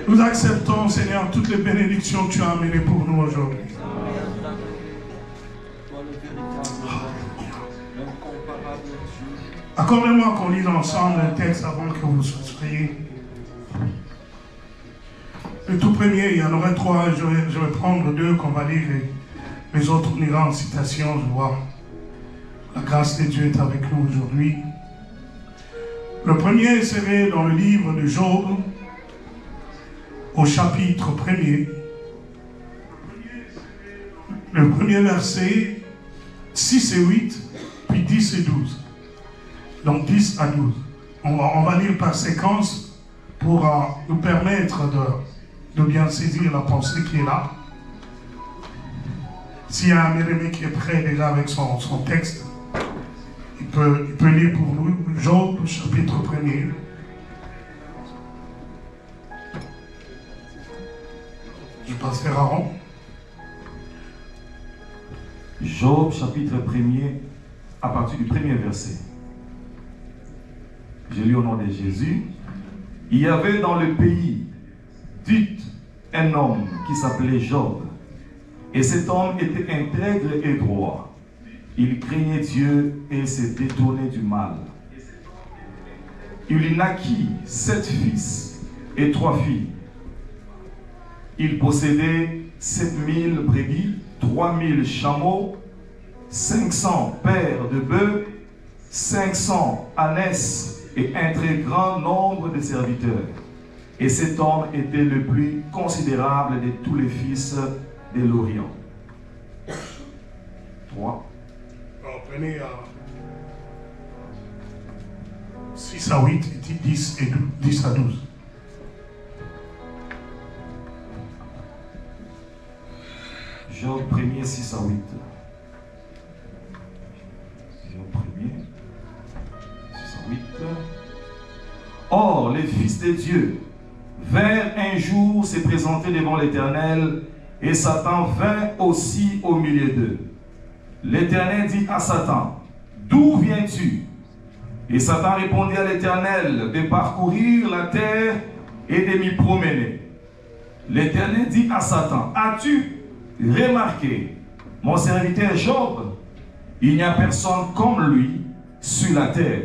Nous acceptons, Seigneur, toutes les bénédictions que tu as amenées pour nous aujourd'hui. Accordez-moi qu'on lise ensemble un texte avant que vous soyez. Le tout premier, il y en aurait 3, je vais prendre 2 qu'on va lire, les autres on ira en citation, je vois. La grâce de Dieu est avec nous aujourd'hui. Le premier serait dans le livre de Job, au chapitre 1er. Le premier verset, 6 et 8, puis 10 et 12. Donc 10 à 12. On va lire par séquence pour nous permettre de bien saisir la pensée qui est là. S'il y a un bien-aimé qui est prêt déjà avec son texte, il peut lire pour nous Job, chapitre 1er. Je passerai à Aaron. Job, chapitre 1er, à partir du premier verset. Je lis au nom de Jésus. Il y avait dans le pays d'Ut un homme qui s'appelait Job. Et cet homme était intègre et droit. Il craignait Dieu et se détournait du mal. Il lui naquit 7 fils et 3 filles. Il possédait 7000 brebis, 3000 chameaux, 500 paires de bœufs, 500 ânesses et un très grand nombre de serviteurs. Et cet homme était le plus considérable de tous les fils de l'Orient. 3. Prenez 6 à 8, 10 et 10 à 12. Job 1er, 6 à 8. Job 1er, 6 à 8. Or, les fils de Dieu vinrent un jour se présenter devant l'Éternel, et Satan vint aussi au milieu d'eux. L'Éternel dit à Satan, « D'où viens-tu » Et Satan répondit à l'Éternel, « De parcourir la terre et de m'y promener. » L'Éternel dit à Satan, « As-tu remarqué mon serviteur Job? Il n'y a personne comme lui sur la terre.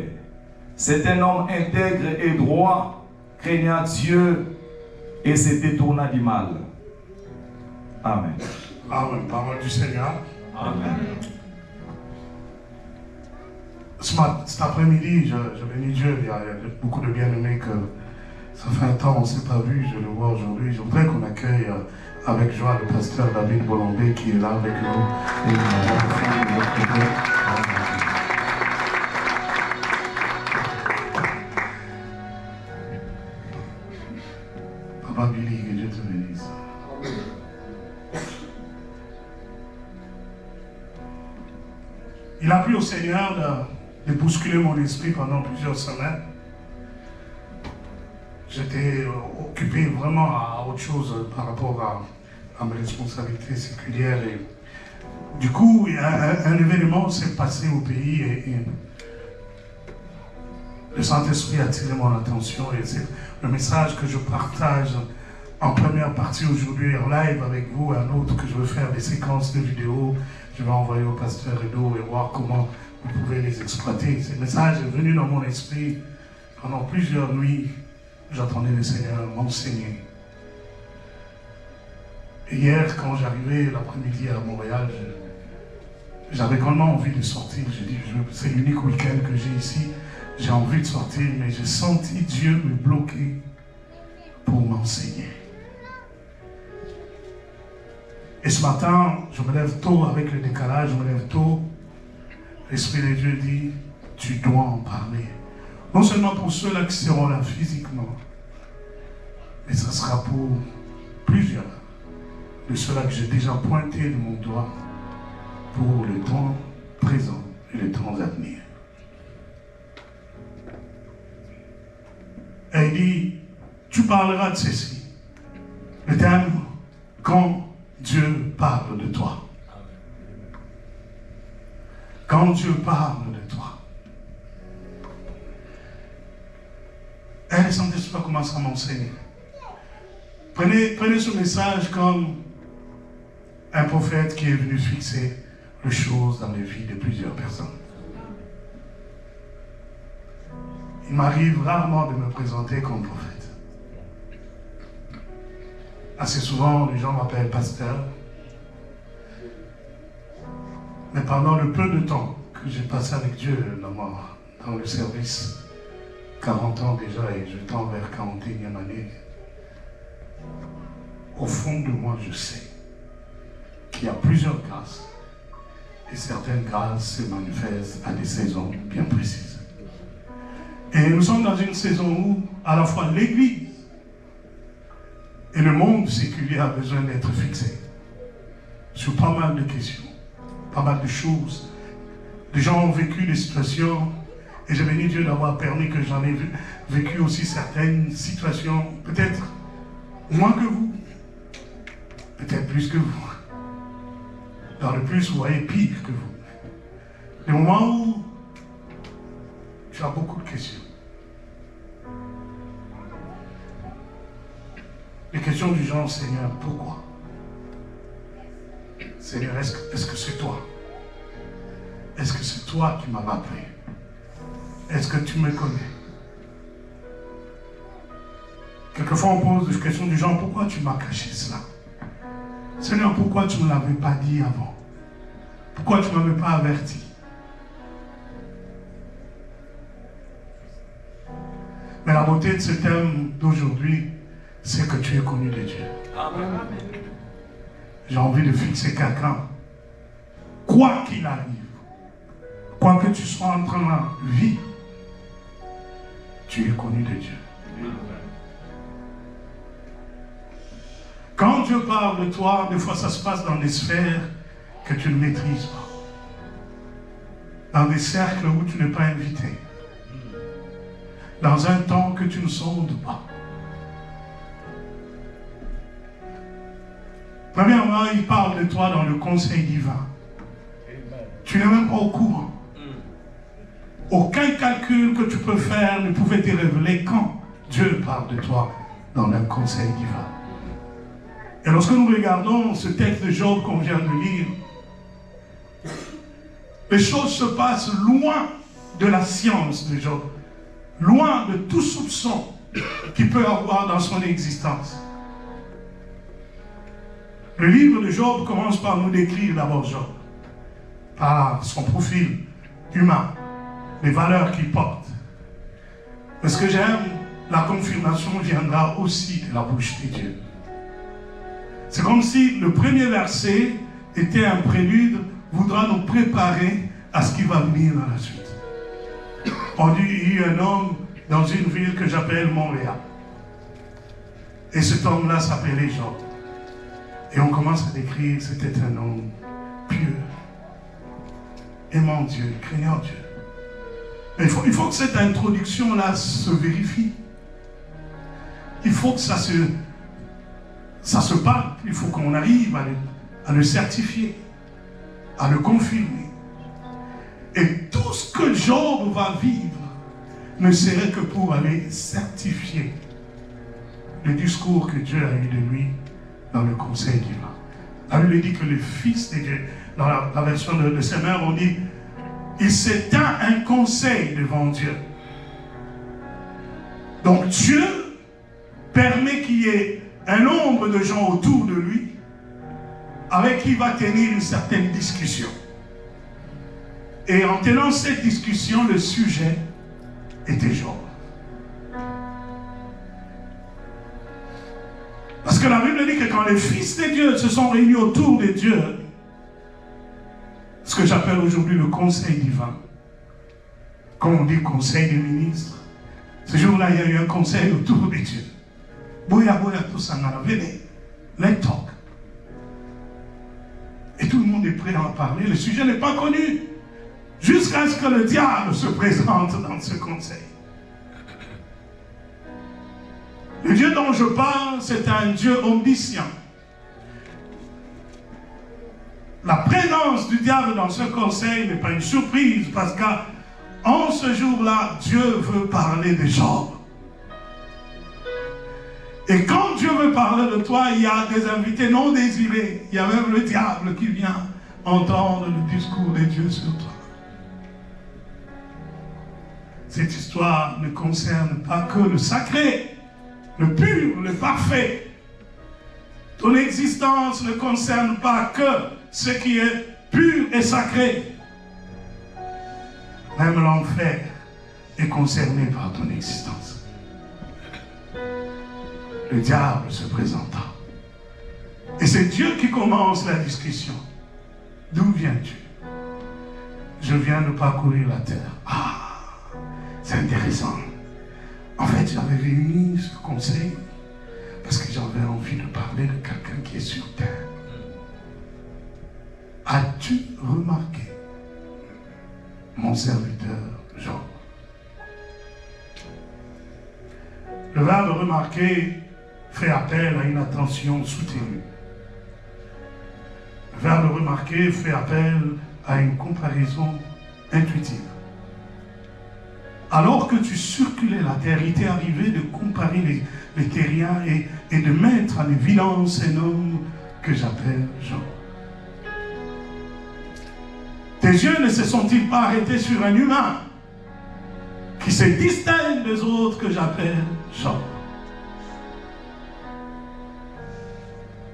C'est un homme intègre et droit, craignant Dieu et se détournant du mal. » Amen. Amen. Parole du Seigneur. Amen. Cet après-midi, je bénis Dieu. Il y a beaucoup de bien-aimés que ça fait un temps, on ne s'est pas vu. Je le vois aujourd'hui. Je voudrais qu'on accueille avec joie le pasteur David Bolondé qui est là avec nous. Papa Billy, que Dieu te bénisse. Il a plu au Seigneur de bousculer mon esprit pendant plusieurs semaines. J'étais occupé vraiment à autre chose par rapport à mes responsabilités séculières. Et du coup, un événement s'est passé au pays et le Saint-Esprit a attiré mon attention. Et c'est le message que je partage en première partie aujourd'hui en live avec vous, un autre que je veux faire des séquences de vidéos. Je vais envoyer au pasteur Edo et voir comment vous pouvez les exploiter. Ce message est venu dans mon esprit pendant plusieurs nuits. J'entendais le Seigneur m'enseigner. Et hier, quand j'arrivais l'après-midi à Montréal, j'avais vraiment envie de sortir. J'ai dit, c'est l'unique week-end que j'ai ici. J'ai envie de sortir, mais j'ai senti Dieu me bloquer pour m'enseigner. Et ce matin, je me lève tôt avec le décalage, je me lève tôt. L'Esprit de Dieu dit, tu dois en parler. Non seulement pour ceux-là qui seront là physiquement, mais ce sera pour plusieurs de ceux-là que j'ai déjà pointé de mon doigt pour le temps présent et le temps à venir. Et il dit, tu parleras de ceci. Le thème, quand Dieu parle de toi. Quand Dieu parle de toi. Et le Saint-Esprit commence à m'enseigner. Prenez ce message comme un prophète qui est venu fixer les choses dans les vies de plusieurs personnes. Il m'arrive rarement de me présenter comme prophète. Assez souvent, les gens m'appellent pasteur. Mais pendant le peu de temps que j'ai passé avec Dieu dans le service, 40 ans déjà, et je tends vers 41e année, au fond de moi, je sais qu'il y a plusieurs grâces. Et certaines grâces se manifestent à des saisons bien précises. Et nous sommes dans une saison où, à la fois l'Église et le monde séculier a besoin d'être fixé sur pas mal de questions, pas mal de choses. Les gens ont vécu des situations, et j'ai béni Dieu d'avoir permis que j'en ai vécu aussi certaines situations, peut-être moins que vous, peut-être plus que vous. Dans le plus, vous voyez pire que vous. Des moments où tu as beaucoup de questions. Les questions du genre, Seigneur, pourquoi? Seigneur, est-ce que c'est toi? Est-ce que c'est toi qui m'as appelé? Est-ce que tu me connais? Quelquefois, on pose des questions du genre, pourquoi tu m'as caché cela? Seigneur, pourquoi tu ne me l'avais pas dit avant? Pourquoi tu ne m'avais pas averti? Mais la beauté de ce thème d'aujourd'hui, c'est que tu es connu de Dieu. Amen. J'ai envie de fixer quelqu'un. Quoi qu'il arrive, quoi que tu sois en train de vivre, tu es connu de Dieu. Amen. Quand Dieu parle de toi, des fois ça se passe dans des sphères que tu ne maîtrises pas. Dans des cercles où tu n'es pas invité. Dans un temps que tu ne sondes pas. Premièrement, il parle de toi dans le conseil divin. Tu n'es même pas au courant. Aucun calcul que tu peux faire ne pouvait te révéler quand Dieu parle de toi dans un conseil divin. Et lorsque nous regardons ce texte de Job qu'on vient de lire, les choses se passent loin de la science de Job, loin de tout soupçon qu'il peut avoir dans son existence. Le livre de Job commence par nous décrire d'abord Job, par son profil humain, les valeurs qu'il porte. Mais ce que j'aime, la confirmation viendra aussi de la bouche de Dieu. C'est comme si le premier verset était un prélude, voudra nous préparer à ce qui va venir dans la suite. On dit, il y a un homme dans une ville que j'appelle Montréal. Et cet homme-là s'appelait Job. Et on commence à décrire, c'était un homme pieux, aimant Dieu, craignant Dieu. Mais il faut que cette introduction-là se vérifie. Il faut que ça se parle. Il faut qu'on arrive à le certifier, à le confirmer. Et tout ce que Job va vivre ne serait que pour aller certifier le discours que Dieu a eu de lui dans le conseil divin. La Bible dit que le Fils de Dieu, dans la version de ses mères, on dit il s'éteint un conseil devant Dieu. Donc Dieu permet qu'il y ait un nombre de gens autour de lui avec qui il va tenir une certaine discussion. Et en tenant cette discussion, le sujet était Job. Parce que la Bible dit que quand les fils de Dieu se sont réunis autour de Dieu, ce que j'appelle aujourd'hui le conseil divin, comme on dit conseil des ministres, ce jour-là il y a eu un conseil autour de Dieu. Boya tout ça, venez, let's talk. Et tout le monde est prêt à en parler. Le sujet n'est pas connu. Jusqu'à ce que le diable se présente dans ce conseil. Le Dieu dont je parle, c'est un Dieu omniscient. La présence du diable dans ce conseil n'est pas une surprise, parce qu'en ce jour-là, Dieu veut parler de Job. Et quand Dieu veut parler de toi, il y a des invités non désirés. Il y a même le diable qui vient entendre le discours de Dieu sur toi. Cette histoire ne concerne pas que le sacré, le pur, le parfait. Ton existence ne concerne pas que ce qui est pur et sacré. Même l'enfer est concerné par ton existence. Le diable se présenta. Et c'est Dieu qui commence la discussion. D'où viens-tu? Je viens de parcourir la terre. Ah, c'est intéressant. En fait, j'avais réuni ce conseil parce que j'avais envie de parler de quelqu'un qui est sur terre. As-tu remarqué mon serviteur Job? Le verbe remarquer fait appel à une attention soutenue. Le verbe remarquer fait appel à une comparaison intuitive. Alors que tu circulais la terre, il t'est arrivé de comparer les terriens et de mettre en évidence un homme que j'appelle Job. Tes yeux ne se sont-ils pas arrêtés sur un humain qui se distingue des autres que j'appelle Job?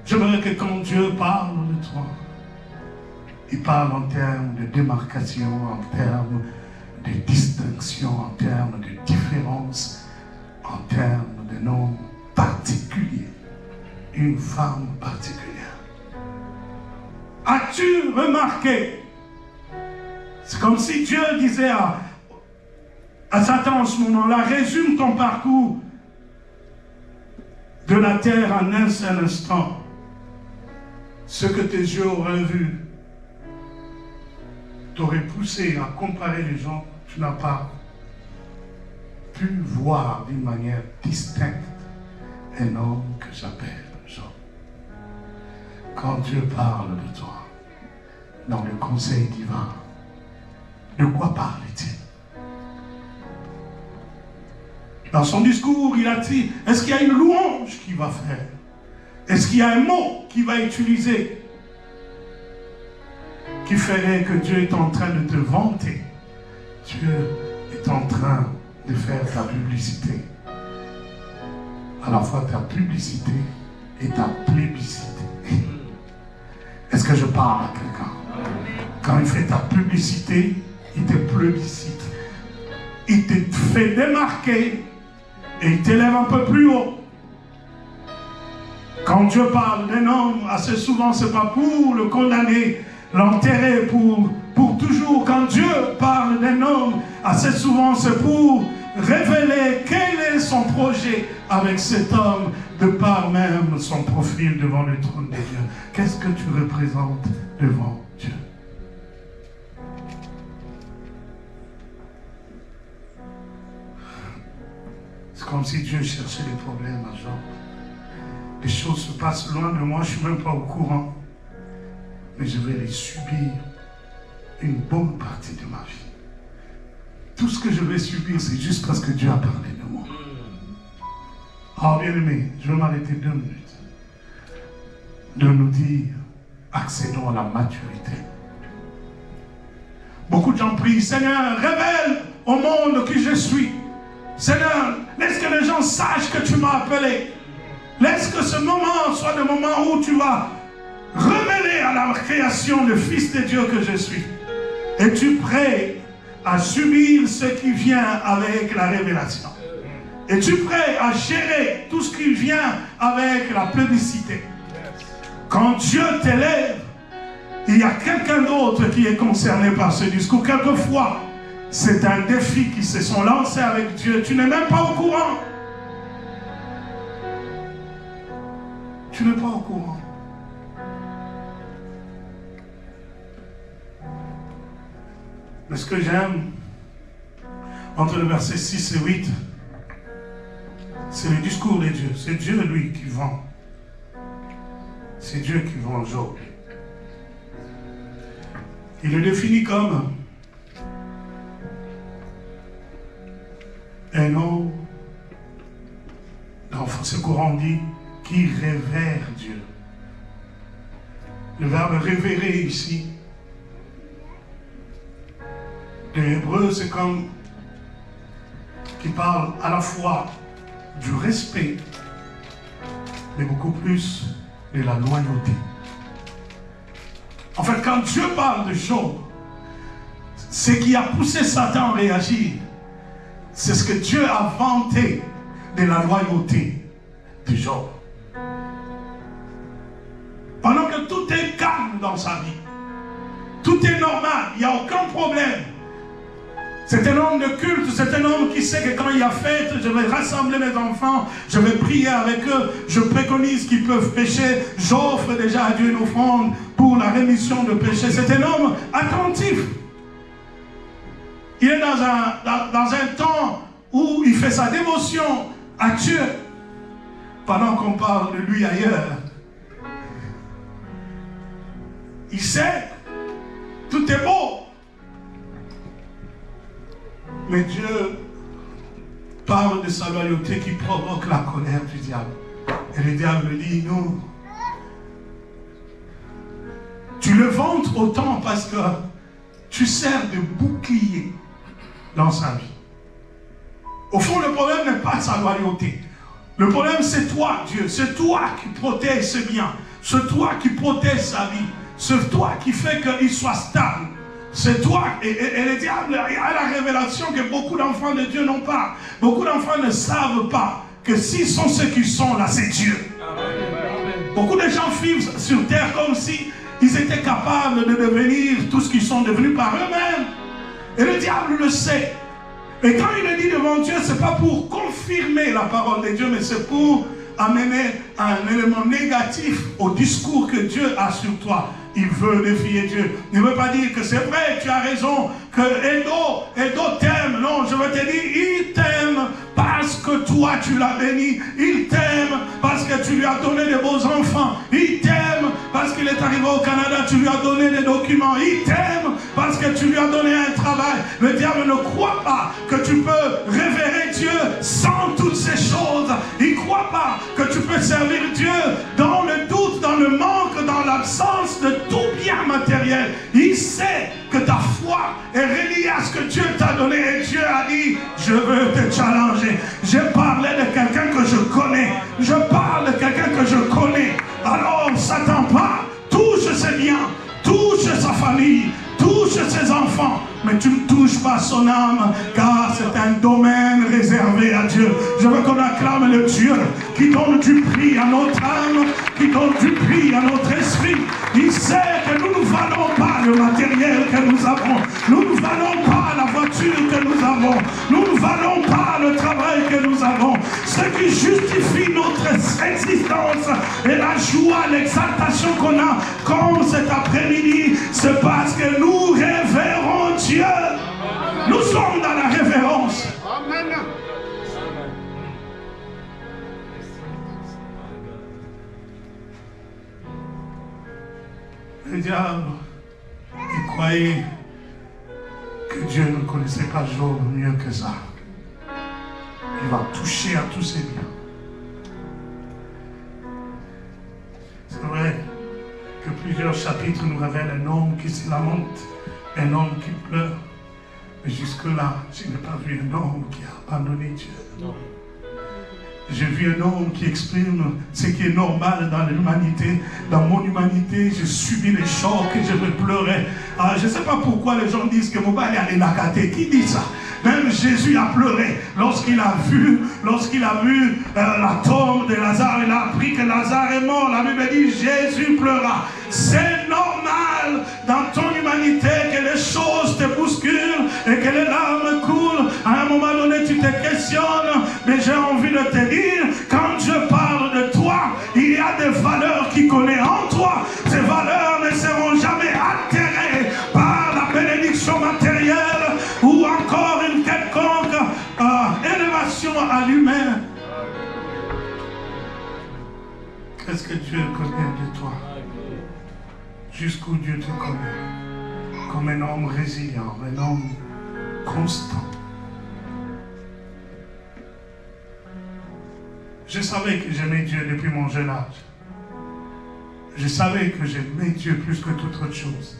J'aimerais que quand Dieu parle de toi, il parle en termes de démarcation, en termes de distinction, en termes de différence, en termes de nom particulier, une femme particulière. As-tu remarqué? C'est comme si Dieu disait à Satan en ce moment-là, résume ton parcours de la terre en un seul instant. Ce que tes yeux auraient vu t'aurait poussé à comparer les gens, tu n'as pas pu voir d'une manière distincte un homme que j'appelle Job. Quand Dieu parle de toi, dans le conseil divin, de quoi parle-t-il? Dans son discours, il a dit, est-ce qu'il y a une louange qu'il va faire? Est-ce qu'il y a un mot qu'il va utiliser qui ferait que Dieu est en train de te vanter? Dieu est en train de faire ta publicité. À la fois ta publicité et ta plébiscité. Est-ce que je parle à quelqu'un? Quand il fait ta publicité, il te plébiscite. Il te fait démarquer et il t'élève un peu plus haut. Quand Dieu parle d'un homme, assez souvent, ce n'est pas pour le condamner, l'enterrer pour toujours. Quand Dieu parle d'un homme, assez souvent, c'est pour révéler quel est son projet avec cet homme, de par même son profil devant le trône de Dieu. Qu'est-ce que tu représentes devant Dieu? C'est comme si Dieu cherchait des problèmes à Job. Les choses se passent loin de moi, je ne suis même pas au courant. Mais je vais les subir une bonne partie de ma vie. Tout ce que je vais subir, c'est juste parce que Dieu a parlé de moi. Alors, bien aimé, je vais m'arrêter 2 minutes. De nous dire, accédons à la maturité. Beaucoup de gens prient, Seigneur, révèle au monde qui je suis. Seigneur, laisse que les gens sachent que tu m'as appelé. Laisse que ce moment soit le moment où tu vas révéler à la création le Fils de Dieu que je suis. Es-tu prêt à subir ce qui vient avec la révélation? Es-tu prêt à gérer tout ce qui vient avec la publicité? Quand Dieu t'élève, il y a quelqu'un d'autre qui est concerné par ce discours. Quelquefois, c'est un défi qui se sont lancés avec Dieu. Tu n'es même pas au courant. Tu n'es pas au courant. Mais ce que j'aime, entre le verset 6 et 8, c'est le discours de Dieu. C'est Dieu, lui, qui vend. C'est Dieu qui vend Job. Il le définit comme un homme d'enfant. ce courant dit, qui révère Dieu. Le verbe révérer ici, le hébreu, c'est comme qui parle à la fois du respect, mais beaucoup plus de la loyauté. En fait, quand Dieu parle de Job, ce qui a poussé Satan à réagir, c'est ce que Dieu a vanté de la loyauté de Job. Pendant que tout est calme dans sa vie, tout est normal, il n'y a aucun problème. C'est un homme de culte, c'est un homme qui sait que quand il y a fête, je vais rassembler mes enfants, je vais prier avec eux, je préconise qu'ils peuvent pécher, j'offre déjà à Dieu une offrande pour la rémission de péché. C'est un homme attentif. Il est dans un temps où il fait sa dévotion à Dieu, pendant qu'on parle de lui ailleurs. Il sait, tout est beau. Mais Dieu parle de sa loyauté qui provoque la colère du diable. Et le diable dit, non. Tu le vantes autant parce que tu sers de bouclier dans sa vie. Au fond, le problème n'est pas sa loyauté. Le problème, c'est toi, Dieu. C'est toi qui protège ses biens. C'est toi qui protège sa vie. C'est toi qui fait qu'il soit stable. C'est toi, et le diable a la révélation que beaucoup d'enfants de Dieu n'ont pas. Beaucoup d'enfants ne savent pas que s'ils sont ceux qu'ils sont, là, c'est Dieu. Beaucoup de gens vivent sur terre comme si ils étaient capables de devenir tout ce qu'ils sont devenus par eux-mêmes. Et le diable le sait. Et quand il le dit devant Dieu, ce n'est pas pour confirmer la parole de Dieu, mais c'est pour amener un élément négatif au discours que Dieu a sur toi. Il veut défier Dieu. Il ne veut pas dire que c'est vrai, tu as raison, que Edo t'aime. Non, je veux te dire, il t'aime parce que toi tu l'as béni. Il t'aime parce que tu lui as donné de beaux enfants. Il t'aime parce qu'il est arrivé au Canada, tu lui as donné des documents. Il t'aime parce que tu lui as donné un travail. Le diable ne croit pas que tu peux révérer Dieu sans toutes ces choses. Il ne croit pas que tu peux servir Dieu dans le doute, dans le manque, dans l'absence de tout bien matériel. Il sait que ta foi est reliée à ce que Dieu t'a donné. Et Dieu a dit, je veux te challenger. Je parlais de quelqu'un que je connais. Je parle de quelqu'un que je connais. Alors, Satan part, touche ses biens, touche sa famille, touche ses enfants. Mais tu ne touches pas son âme, car c'est un domaine réservé à Dieu. Je veux qu'on acclame le Dieu qui donne du prix à notre âme, qui donne du prix à notre esprit. Il sait que nous ne valons pas le matériel que nous avons. Nous ne valons pas la voiture que nous avons. Nous ne valons pas le travail que nous avons. Ce qui justifie notre existence et la joie, l'exaltation qu'on a comme cet après-midi, c'est parce que nous révérons Dieu. Nous sommes dans la révérence. Amen. Le diable, il croyait que Dieu ne connaissait pas Job mieux que ça. Il va toucher à tous ses biens. C'est vrai que plusieurs chapitres nous révèlent un homme qui se lamente, un homme qui pleure. Mais jusque-là, je n'ai pas vu un homme qui a abandonné Dieu. Non. J'ai vu un homme qui exprime ce qui est normal dans l'humanité. Dans mon humanité, j'ai subi les chocs et je vais pleurer. Ah, je ne sais pas pourquoi les gens disent que Mobali a les nakaté. Qui dit ça? Même Jésus a pleuré lorsqu'il a vu la tombe de Lazare. Il a appris que Lazare est mort. La Bible dit Jésus pleura. C'est normal dans ton humanité que les choses te bousculent et que les larmes coulent. À un moment donné, tu te questionnes. Mais j'ai envie de te dire, quand je parle de toi, il y a des valeurs qu'il connaît en toi. Ces valeurs ne seront jamais altérées par la bénédiction matérielle ou encore une quelconque élévation à l'humain. Qu'est-ce que Dieu connaît de toi? Jusqu'où Dieu te connaît? Comme un homme résilient, un homme constant. Je savais que j'aimais Dieu depuis mon jeune âge. Je savais que j'aimais Dieu plus que toute autre chose.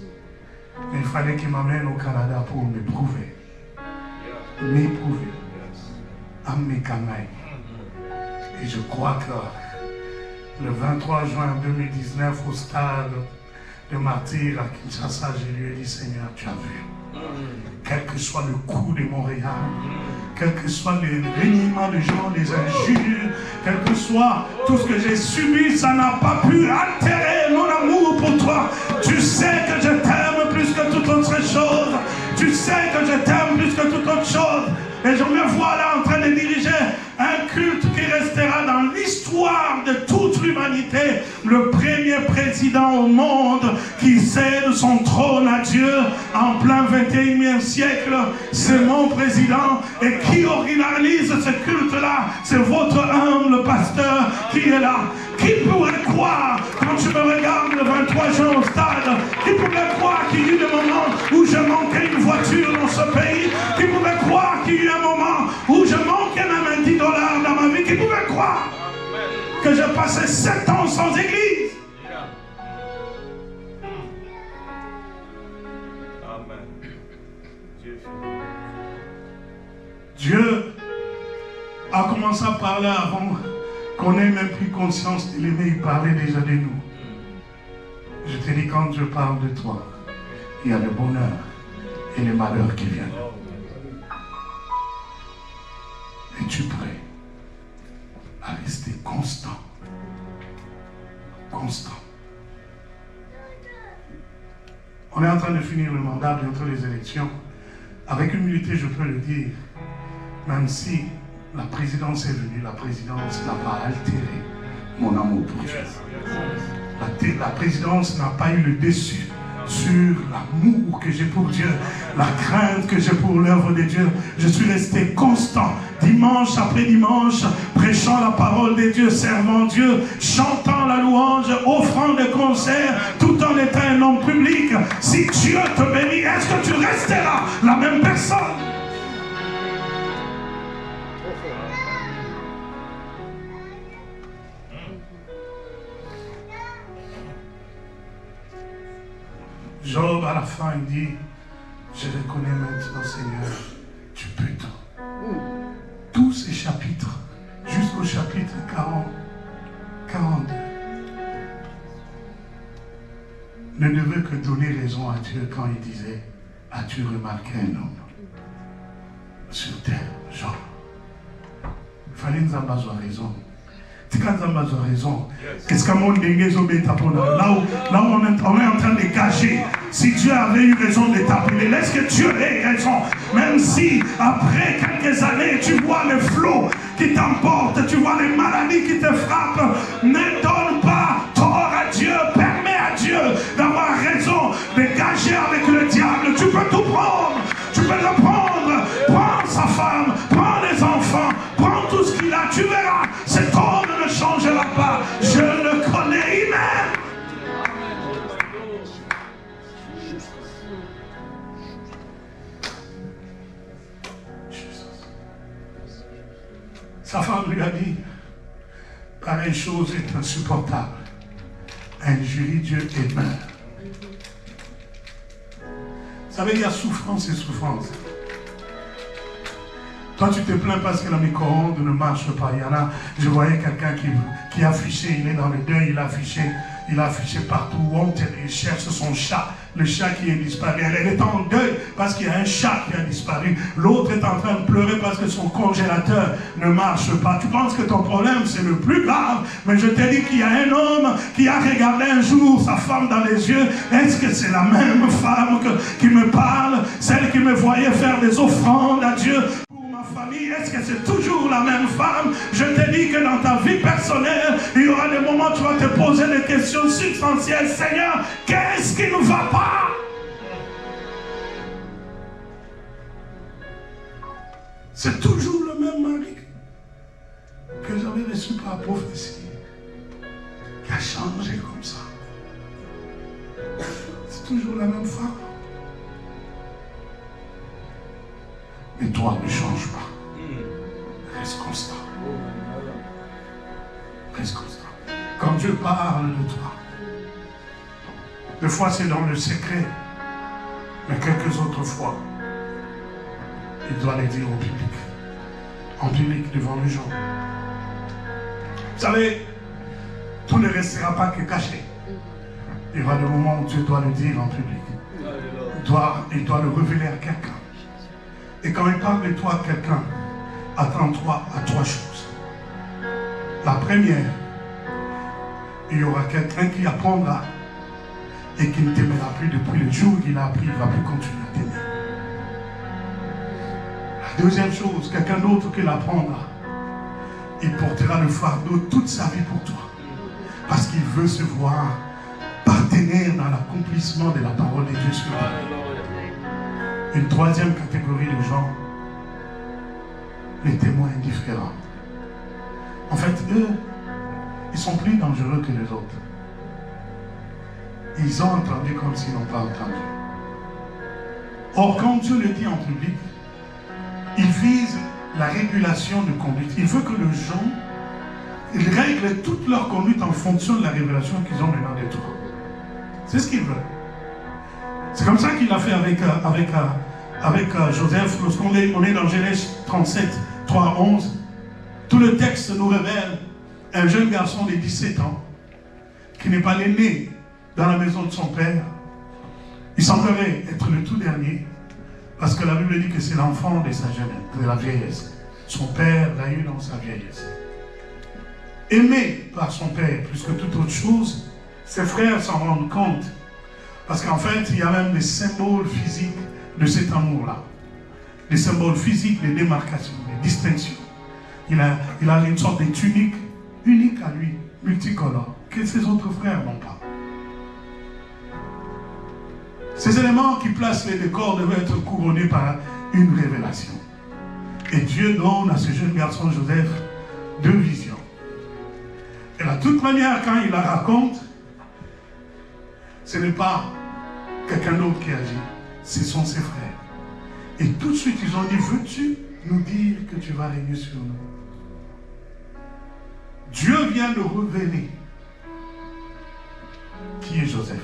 Mais il fallait qu'il m'amène au Canada pour m'éprouver. M'éprouver. À Mekanaï. Et je crois que le 23 juin 2019, au stade de martyr à Kinshasa, je lui ai dit, Seigneur, tu as vu. Quel que soit le coup de Montréal, quel que soit les reniements de gens, les injures, quel que soit tout ce que j'ai subi, ça n'a pas pu altérer mon amour pour toi. Tu sais que je t'aime plus que toute autre chose. Tu sais que je t'aime plus que toute autre chose. Et je me vois là en train de diriger un culte qui restera dans l'histoire de toute l'humanité. Le premier président au monde qui cède son trône à Dieu en plein 21e siècle, c'est mon président. Et qui organise ce culte-là, c'est votre humble pasteur qui est là. Qui pourrait croire, quand tu me regardes le 23 juin au stade, qui pourrait croire qu'il y a eu des moments où je manquais une voiture dans ce pays? Qui pourrait croire qu'il y a eu un moment où je manquais même $10 dans ma vie? Qui pourrait croire que j'ai passé 7 ans sans église? Dieu a commencé à parler avant qu'on n'ait même plus conscience de l'aimer. Il parlait déjà de nous. Je te dis, quand Dieu parle de toi, il y a le bonheur et les malheurs qui viennent. Es-tu prêt à rester constant? Constant. On est en train de finir le mandat, bientôt les élections. Avec humilité, je peux le dire, même si la présidence est venue, la présidence n'a pas altéré mon amour pour Dieu. La présidence n'a pas eu le dessus sur l'amour que j'ai pour Dieu, la crainte que j'ai pour l'œuvre de Dieu. Je suis resté constant, dimanche après dimanche, prêchant la parole de Dieu, servant Dieu, chantant la louange, offrant des concerts, tout en étant un homme public. Si Dieu te bénit, est-ce que tu resteras la même personne? Job, à la fin, il dit, je reconnais maintenant, Seigneur, tu peux tout. Tous ces chapitres, jusqu'au chapitre 42, ne devaient que donner raison à Dieu quand il disait, as-tu remarqué un homme sur terre, Job? Il fallait nous avoir raison. Quand on a raison, qu'est-ce qu'on a là où on est en train de gager. Si Dieu avait eu raison de t'appeler, laisse que Dieu ait raison. Même si après quelques années, tu vois le flot qui t'emporte, tu vois les maladies qui te frappent, ne donne pas tort à Dieu, permets à Dieu d'avoir raison de gager avec le diable. Tu peux tout prendre, tu peux le prendre. Prends sa femme, prends les enfants, prends tout ce qu'il a, tu verras. Cet homme ne changera pas. Je le connais, il m'aime. Sa femme lui a dit, pareille chose est insupportable. Injurie Dieu et meurt. Vous savez, il y a souffrance et souffrance. Toi, tu te plains parce que la micro-ondes ne marche pas. Il y en a, je voyais quelqu'un qui affichait, il est dans le deuil, il a affiché partout. Il cherche son chat, le chat qui est disparu. Elle est en deuil parce qu'il y a un chat qui a disparu. L'autre est en train de pleurer parce que son congélateur ne marche pas. Tu penses que ton problème, c'est le plus grave. Mais je te dis qu'il y a un homme qui a regardé un jour sa femme dans les yeux. Est-ce que c'est la même femme qui me parle? Celle qui me voyait faire des offrandes à Dieu? Famille, est-ce que c'est toujours la même femme? Je te dis que dans ta vie personnelle, il y aura des moments où tu vas te poser des questions substantielles. Seigneur, qu'est-ce qui ne va pas? C'est toujours le même mari que j'avais reçu par prophétie qui a changé comme ça. C'est toujours la même femme. Mais toi, ne change pas. Reste constant. Reste constant. Quand Dieu parle de toi, des fois c'est dans le secret, mais quelques autres fois, il doit les dire au public. En public, devant les gens. Vous savez, tout ne restera pas que caché. Il y aura des moments où Dieu doit le dire en public. Il doit le révéler à quelqu'un. Et quand il parle de toi à quelqu'un, attends-toi à trois choses. La première, il y aura quelqu'un qui apprendra et qui ne t'aimera plus depuis le jour qu'il a appris, il ne va plus continuer à t'aimer. La deuxième chose, quelqu'un d'autre qui l'apprendra, il portera le fardeau toute sa vie pour toi. Parce qu'il veut se voir partenaire dans l'accomplissement de la parole de Dieu sur toi. Une troisième catégorie de gens, les témoins indifférents. En fait, eux, ils sont plus dangereux que les autres. Ils ont entendu comme s'ils n'ont pas entendu. Or, quand Dieu le dit en public, il vise la régulation de conduite. Il veut que les gens règlent toute leur conduite en fonction de la révélation qu'ils ont maintenant de toi. C'est ce qu'il veut. C'est comme ça qu'il a fait avec Joseph. Lorsqu'on est dans Genèse 37, 3, 11, tout le texte nous révèle un jeune garçon de 17 ans qui n'est pas né dans la maison de son père. Il semblerait être le tout dernier parce que la Bible dit que c'est l'enfant de sa jeunesse, de la vieillesse. Son père l'a eu dans sa vieillesse. Aimé par son père plus que toute autre chose, ses frères s'en rendent compte. Parce qu'en fait, il y a même des symboles physiques de cet amour-là. Des symboles physiques, des démarcations, des distinctions. Il a une sorte de tunique unique à lui, multicolore, que ses autres frères n'ont pas. Ces éléments qui placent les décors devaient être couronnés par une révélation. Et Dieu donne à ce jeune garçon Joseph deux visions. Et de toute manière, quand il la raconte, ce n'est pas quelqu'un d'autre qui agit, ce sont ses frères. Et tout de suite, ils ont dit, veux-tu nous dire que tu vas régner sur nous? Dieu vient de révéler qui est Joseph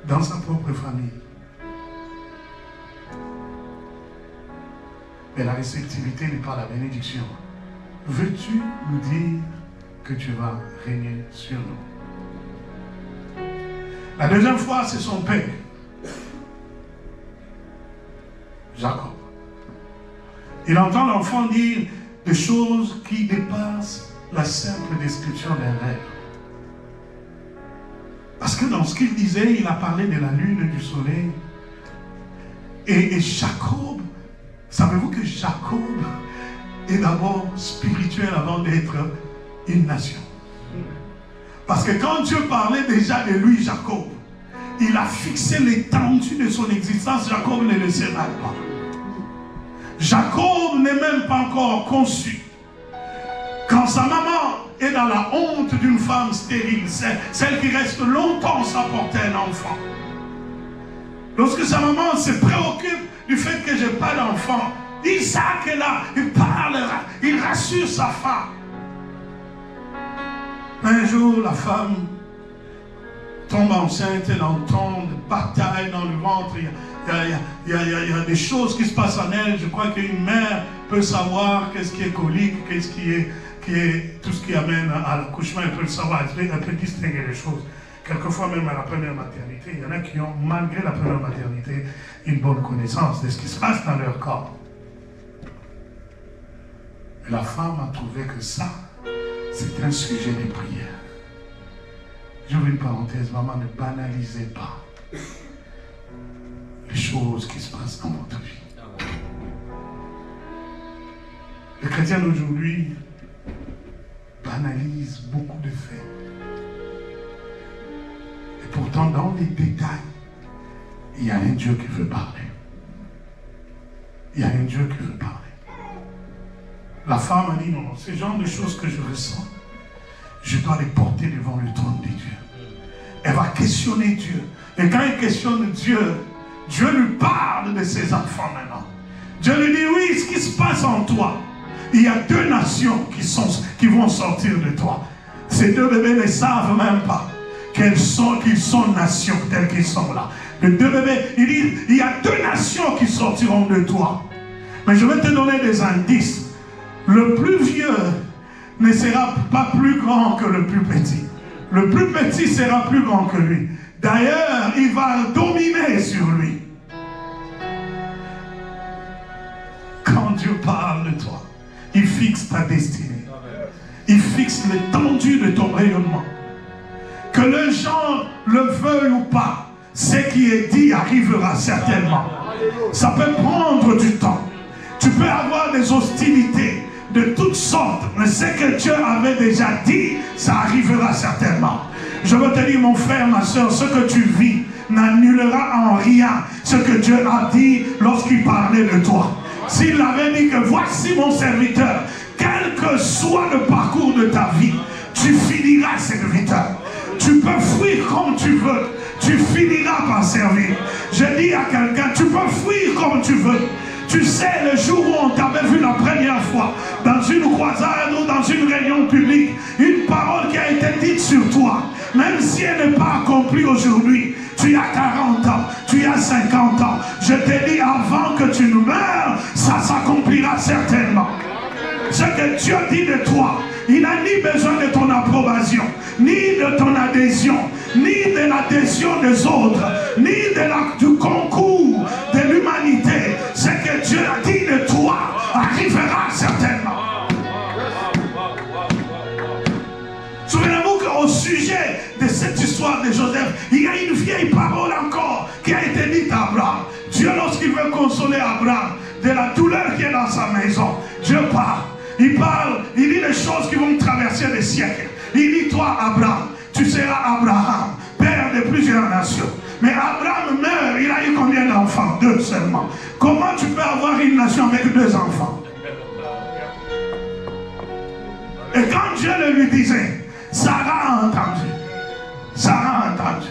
dans sa propre famille. Mais la réceptivité n'est pas la bénédiction. Veux-tu nous dire que tu vas régner sur nous? La deuxième fois, c'est son père, Jacob. Il entend l'enfant dire des choses qui dépassent la simple description d'un rêve. Parce que dans ce qu'il disait, il a parlé de la lune, du soleil. Et Jacob, savez-vous que Jacob est d'abord spirituel avant d'être une nation? Parce que quand Dieu parlait déjà de lui, Jacob, il a fixé l'étendue de son existence. Jacob ne le sait même pas. Jacob n'est même pas encore conçu. Quand sa maman est dans la honte d'une femme stérile, celle qui reste longtemps sans porter un enfant. Lorsque sa maman se préoccupe du fait que je n'ai pas d'enfant, Isaac est là, il parle, il rassure sa femme. Un jour, la femme tombe enceinte, elle entend des batailles dans le ventre. Il y a des choses qui se passent en elle. Je crois qu'une mère peut savoir qu'est-ce qui est colique, qu'est-ce qui est tout ce qui amène à l'accouchement. Elle peut le savoir, elle peut distinguer les choses. Quelquefois même à la première maternité, il y en a qui ont, malgré la première maternité, une bonne connaissance de ce qui se passe dans leur corps. Mais la femme a trouvé que ça, c'est un sujet de prière. J'ouvre une parenthèse, maman, ne banalisez pas les choses qui se passent dans votre vie. Les chrétiens d'aujourd'hui banalisent beaucoup de faits. Et pourtant, dans les détails, il y a un Dieu qui veut parler. Il y a un Dieu qui veut parler. La femme a dit, non, ce genre de choses que je ressens, je dois les porter devant le trône de Dieu. Elle va questionner Dieu. Et quand elle questionne Dieu, Dieu lui parle de ses enfants maintenant. Dieu lui dit, oui, ce qui se passe en toi, il y a 2 nations qui vont sortir de toi. Ces 2 bébés ne savent même pas qu'ils sont nations telles qu'ils sont là. Les 2 bébés, il dit, il y a 2 nations qui sortiront de toi. Mais je vais te donner des indices. Le plus vieux ne sera pas plus grand que le plus petit. Le plus petit sera plus grand que lui. D'ailleurs, il va dominer sur lui. Quand Dieu parle de toi, il fixe ta destinée. Il fixe l'étendue de ton rayonnement. Que les gens le veuillent ou pas, ce qui est dit arrivera certainement. Ça peut prendre du temps. Tu peux avoir des hostilités de toutes sortes, mais ce que Dieu avait déjà dit, ça arrivera certainement. Je veux te dire, mon frère, ma soeur, ce que tu vis n'annulera en rien ce que Dieu a dit lorsqu'il parlait de toi. S'il avait dit que voici mon serviteur, quel que soit le parcours de ta vie, tu finiras serviteur. Tu peux fuir comme tu veux, tu finiras par servir. Je dis à quelqu'un, tu peux fuir comme tu veux. Tu sais, le jour où on t'avait vu la première fois, dans une croisade ou dans une réunion publique, une parole qui a été dite sur toi, même si elle n'est pas accomplie aujourd'hui, tu as 40 ans, tu as 50 ans, je te dis avant que tu ne meurs, ça s'accomplira certainement. Ce que Dieu dit de toi, il n'a ni besoin de ton approbation, ni de ton adhésion, ni de l'adhésion des autres, ni du concours de l'humanité. Ce que Dieu a dit de toi arrivera certainement. Souvenez-vous qu'au sujet de cette histoire de Joseph, il y a une vieille parole encore qui a été dite à Abraham. Dieu, lorsqu'il veut consoler Abraham de la douleur qui est dans sa maison, Dieu parle. Il parle, il dit des choses qui vont traverser des siècles. Il dit, toi, Abraham, tu seras Abraham, père de plusieurs nations. Mais Abraham meurt, il a eu combien d'enfants? 2 seulement. Comment tu peux avoir une nation avec 2 enfants? Et quand Dieu le lui disait, Sarah a entendu. Sarah a entendu.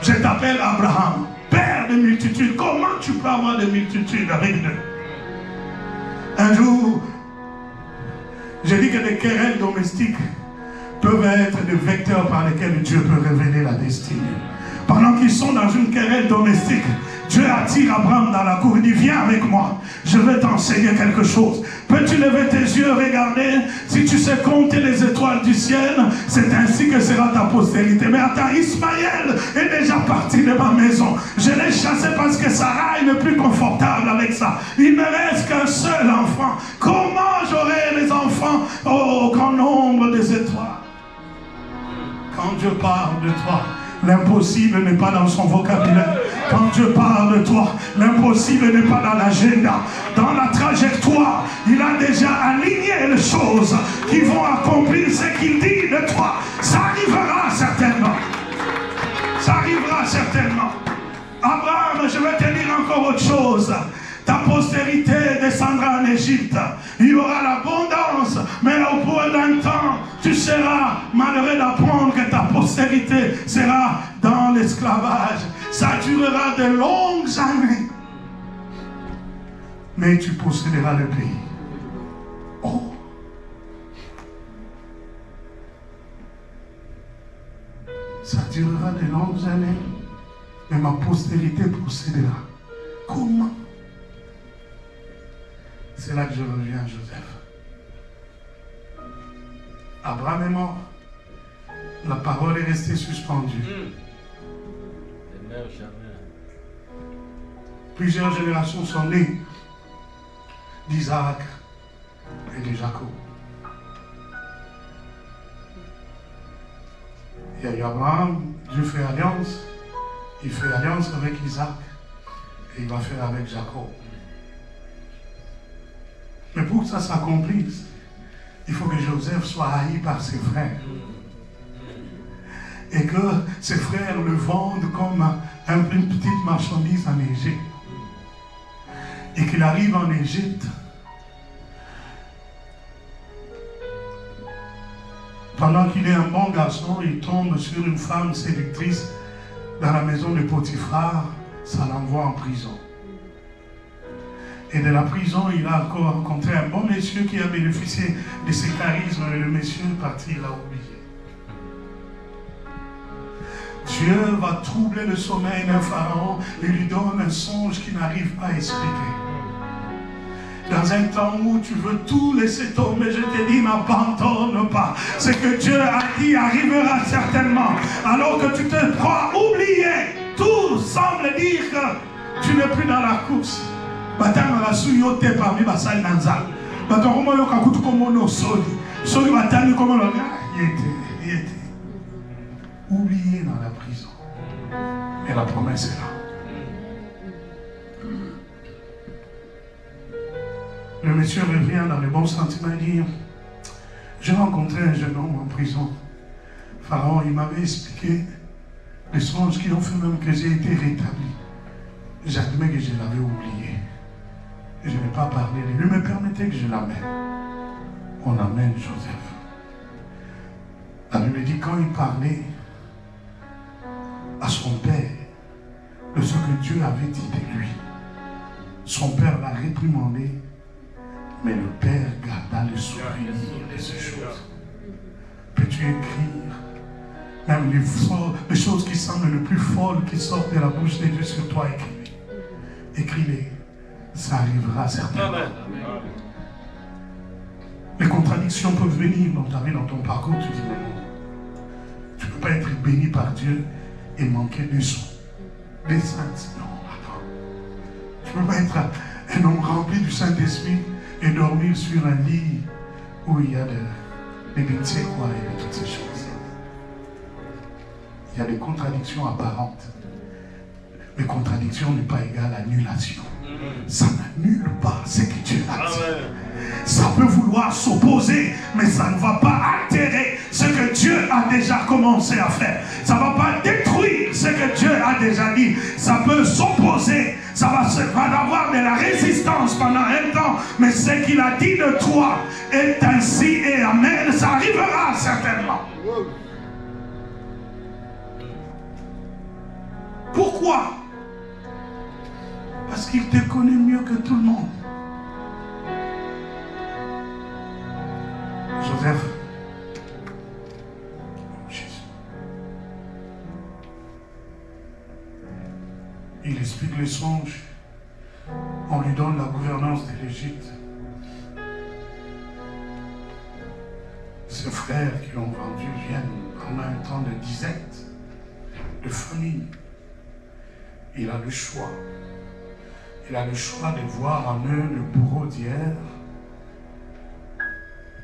Je t'appelle Abraham, père de multitudes. Comment tu peux avoir des multitudes avec 2? Un jour, j'ai dit que les querelles domestiques peuvent être des vecteurs par lesquels Dieu peut révéler la destinée. Pendant qu'ils sont dans une querelle domestique, Dieu attire Abraham dans la cour. Il dit, viens avec moi, je vais t'enseigner quelque chose. Peux-tu lever tes yeux, regarder? Si tu sais compter les étoiles du ciel, c'est ainsi que sera ta postérité. Mais attends, Ismaël est déjà parti de ma maison. Je l'ai chassé parce que Sarah n'est plus confortable avec ça. Il ne reste qu'un seul enfant. Comment j'aurai les enfants au grand nombre des étoiles? Quand Dieu parle de toi, l'impossible n'est pas dans son vocabulaire. Quand Dieu parle de toi, l'impossible n'est pas dans l'agenda. Dans la trajectoire, il a déjà aligné les choses qui vont accomplir ce qu'il dit de toi. Ça arrivera certainement. Ça arrivera certainement. Abraham, je vais te dire encore autre chose. Ta postérité descendra en Égypte. Il y aura l'abondance, mais au bout d'un temps, tu seras malheureux d'apprendre que ta postérité sera dans l'esclavage. Ça durera de longues années. Mais tu posséderas le pays. Oh! Ça durera de longues années, mais ma postérité possédera. Comment? C'est là que je reviens à Joseph. Abraham est mort. La parole est restée suspendue. Plusieurs générations sont nées d'Isaac et de Jacob. Il y a eu Abraham, Dieu fait alliance. Il fait alliance avec Isaac et il va faire avec Jacob. Mais pour que ça s'accomplisse, il faut que Joseph soit haï par ses frères. Et que ses frères le vendent comme une petite marchandise en Égypte. Et qu'il arrive en Égypte. Pendant qu'il est un bon garçon, il tombe sur une femme séductrice dans la maison de Potiphar. Ça l'envoie en prison. Et de la prison, il a encore rencontré un bon monsieur qui a bénéficié de ses charismes. Et le monsieur est parti, il a oublié. Dieu va troubler le sommeil d'un pharaon et lui donne un songe qu'il n'arrive pas à expliquer. Dans un temps où tu veux tout laisser tomber, je te dis, n'abandonne pas. Ce que Dieu a dit arrivera certainement. Alors que tu te crois oublié, tout semble dire que tu n'es plus dans la course. Batanga la suyote parmi basal nanza. Batanga yo kakutu komo no soli. Soli batani komo lo yete. Oublié dans la prison. Mais la promesse est là. Le monsieur revient dans les bons sentiments et dit, j'ai rencontré un jeune homme en prison. Pharaon, il m'avait expliqué les songes qui ont fait même que j'ai été rétabli. J'admets que je l'avais oublié. Je n'ai pas parlé de lui, mais permettez que je l'amène. On amène Joseph. La Bible dit, quand il parlait à son père de ce que Dieu avait dit de lui, son père l'a réprimandé, mais le père garda le souvenir de ces choses. Peux-tu écrire même les choses qui semblent les plus folles qui sortent de la bouche de Dieu sur toi, écris-les. Ça arrivera certainement. Les contradictions peuvent venir dans ta vie, dans ton parcours. Tu dis, mais non, tu ne peux pas être béni par Dieu et manquer de son, des saints. Non, attends. Tu ne peux pas être un homme rempli du Saint-Esprit et dormir sur un lit où il y a des bêtises et toutes ces choses. Il y a des contradictions apparentes. Mais contradiction n'est pas égale à annulation. Ça n'annule pas ce que Dieu a dit. Ça peut vouloir s'opposer, mais ça ne va pas altérer ce que Dieu a déjà commencé à faire. Ça ne va pas détruire ce que Dieu a déjà dit. Ça peut s'opposer, ça va avoir de la résistance pendant un temps, mais ce qu'il a dit de toi est ainsi et amen. Ça arrivera certainement. Pourquoi? Parce qu'il te connaît mieux que tout le monde. Joseph, Jésus, il explique les songes. On lui donne la gouvernance de l'Égypte. Ses frères qui l'ont vendu viennent pendant un temps de disette, de famine. Il a le choix. Il a le choix de voir en eux le bourreau d'hier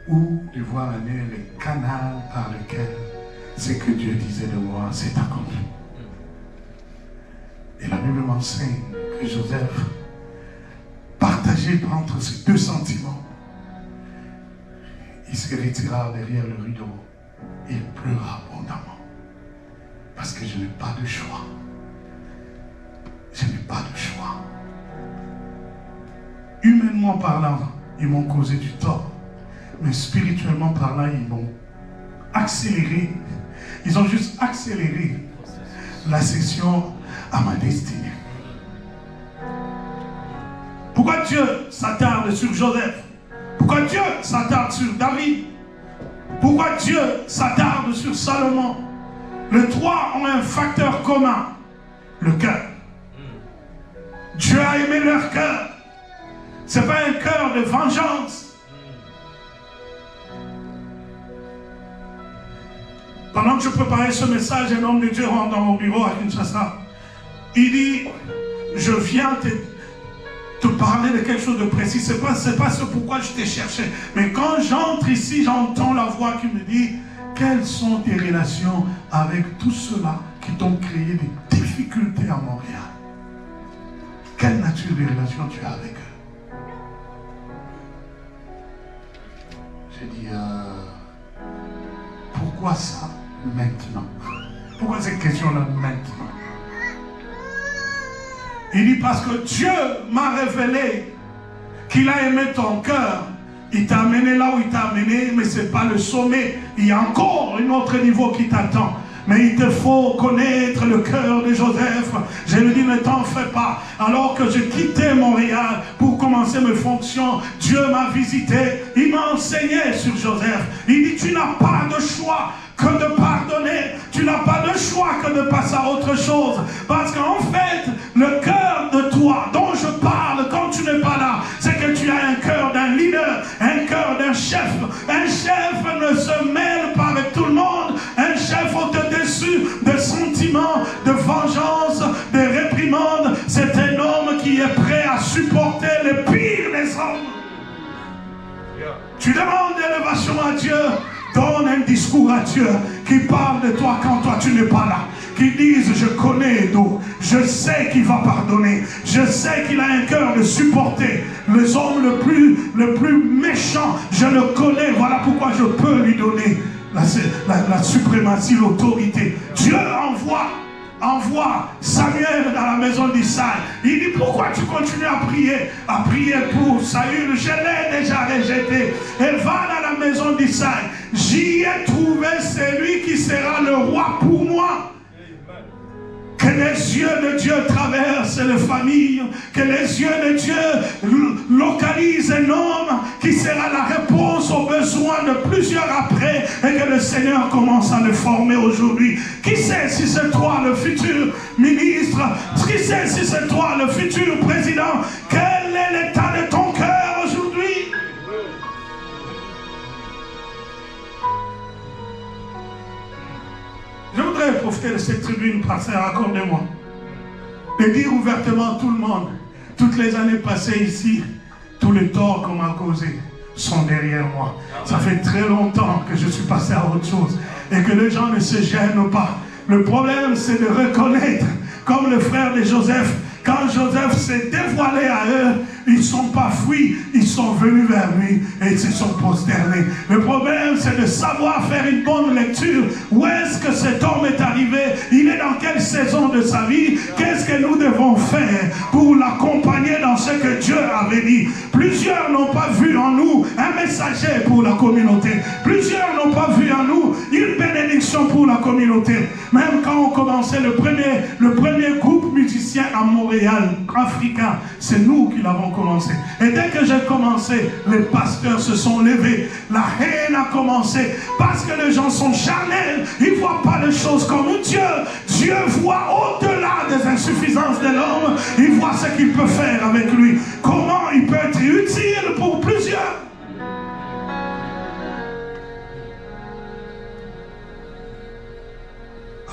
ou de voir en eux le canal par lequel ce que Dieu disait de moi s'est accompli. Et la Bible m'enseigne que Joseph, partagé entre ces deux sentiments, il se retira derrière le rideau et il pleura abondamment. Parce que je n'ai pas de choix. Je n'ai pas de choix. Humainement parlant, ils m'ont causé du tort. Mais spirituellement parlant, ils m'ont accéléré. Ils ont juste accéléré l'accession à ma destinée. Pourquoi Dieu s'attarde sur Joseph? Pourquoi Dieu s'attarde sur David? Pourquoi Dieu s'attarde sur Salomon? Les trois ont un facteur commun, le cœur. Dieu a aimé leur cœur. Ce n'est pas un cœur de vengeance. Pendant que je préparais ce message, un homme de Dieu rentre dans mon bureau à Kinshasa. Il dit, je viens te parler de quelque chose de précis. Ce n'est pas ce pourquoi je t'ai cherché. Mais quand j'entre ici, j'entends la voix qui me dit, quelles sont tes relations avec tous ceux-là qui t'ont créé des difficultés à Montréal? Quelle nature de relation tu as avec eux? J'ai dit, pourquoi ça maintenant? Pourquoi cette question-là maintenant? Il dit, parce que Dieu m'a révélé qu'il a aimé ton cœur. Il t'a amené là où il t'a amené, mais ce n'est pas le sommet. Il y a encore un autre niveau qui t'attend. Mais il te faut connaître le cœur de Joseph. Je lui dis, ne t'en fais pas. Alors que je quittais Montréal pour commencer mes fonctions, Dieu m'a visité. Il m'a enseigné sur Joseph. Il dit, tu n'as pas de choix que de pardonner. Tu n'as pas de choix que de passer à autre chose. Parce qu'en fait, le cœur de toi dont je parle quand tu n'es pas là, c'est que tu as un cœur d'un leader, un cœur d'un chef. Un chef ne se mêle pas avec tout le monde. Un chef au-dessus de sentiments, de vengeance, de réprimande. C'est un homme qui est prêt à supporter le pire des hommes. Tu demandes l'élévation à Dieu. Donne un discours à Dieu qui parle de toi quand toi tu n'es pas là. Qui dise, je connais Edo, je sais qu'il va pardonner, je sais qu'il a un cœur de supporter. Les hommes le plus méchant, je le connais, voilà pourquoi je peux lui donner la suprématie, l'autorité. Dieu envoie Samuel dans la maison d'Isaïe. Il dit, pourquoi tu continues à prier pour Saül? Je l'ai déjà rejeté. Et va dans la maison d'Isaïe. J'y ai trouvé celui qui sera le roi pour moi. Que les yeux de Dieu traversent les familles, que les yeux de Dieu localisent un homme qui sera la réponse aux besoins de plusieurs après, et que le Seigneur commence à le former aujourd'hui. Qui sait si c'est toi le futur ministre? Qui sait si c'est toi le futur président? Quel est l'état de ton cœur aujourd'hui? Je voudrais profiter de cette tribune, pasteur, accordez-moi, de dire ouvertement à tout le monde, toutes les années passées ici, tous les torts qu'on m'a causés sont derrière moi. Ça fait très longtemps que je suis passé à autre chose et que les gens ne se gênent pas. Le problème, c'est de reconnaître, comme le frère de Joseph, quand Joseph s'est dévoilé à eux, ils ne sont pas fuis, ils sont venus vers lui et ils se sont prosternés. Le problème, c'est de savoir faire une bonne lecture. Où est-ce que cet homme est arrivé? Il est dans quelle saison de sa vie? Qu'est-ce que nous devons faire pour l'accompagner dans ce que Dieu avait dit? Plusieurs n'ont pas vu en nous un messager pour la communauté. Plusieurs n'ont pas vu en nous une bénédiction pour la communauté. Même quand on commençait le premier groupe musicien à Montréal, africain, c'est nous qui l'avons commencé. Et dès que j'ai commencé, les pasteurs se sont levés. La haine a commencé parce que les gens sont charnels. Ils ne voient pas les choses comme Dieu. Dieu voit au-delà des insuffisances de l'homme. Il voit ce qu'il peut faire avec lui. Comment il peut être utile pour plusieurs.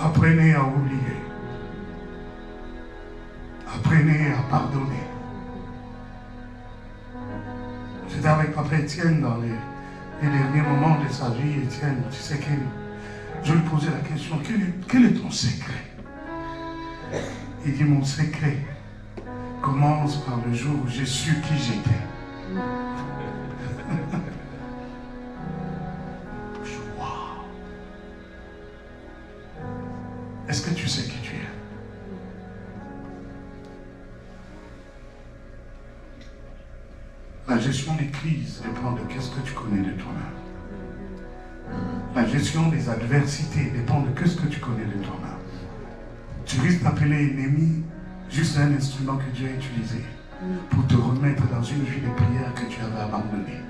Apprenez à oublier. Apprenez à pardonner. J'étais avec Papa Étienne dans les derniers moments de sa vie. Étienne, tu sais que je lui posais la question, quel est ton secret? Il dit, mon secret commence par le jour où j'ai su qui j'étais. Wow. Est-ce que tu sais qui tu es? La gestion des crises dépend de qu'est-ce que tu connais de toi-même. La gestion des adversités dépend de qu'est-ce que tu connais de toi-même. Tu risques d'appeler ennemi juste un instrument que Dieu a utilisé pour te remettre dans une vie de prière que tu avais abandonnée.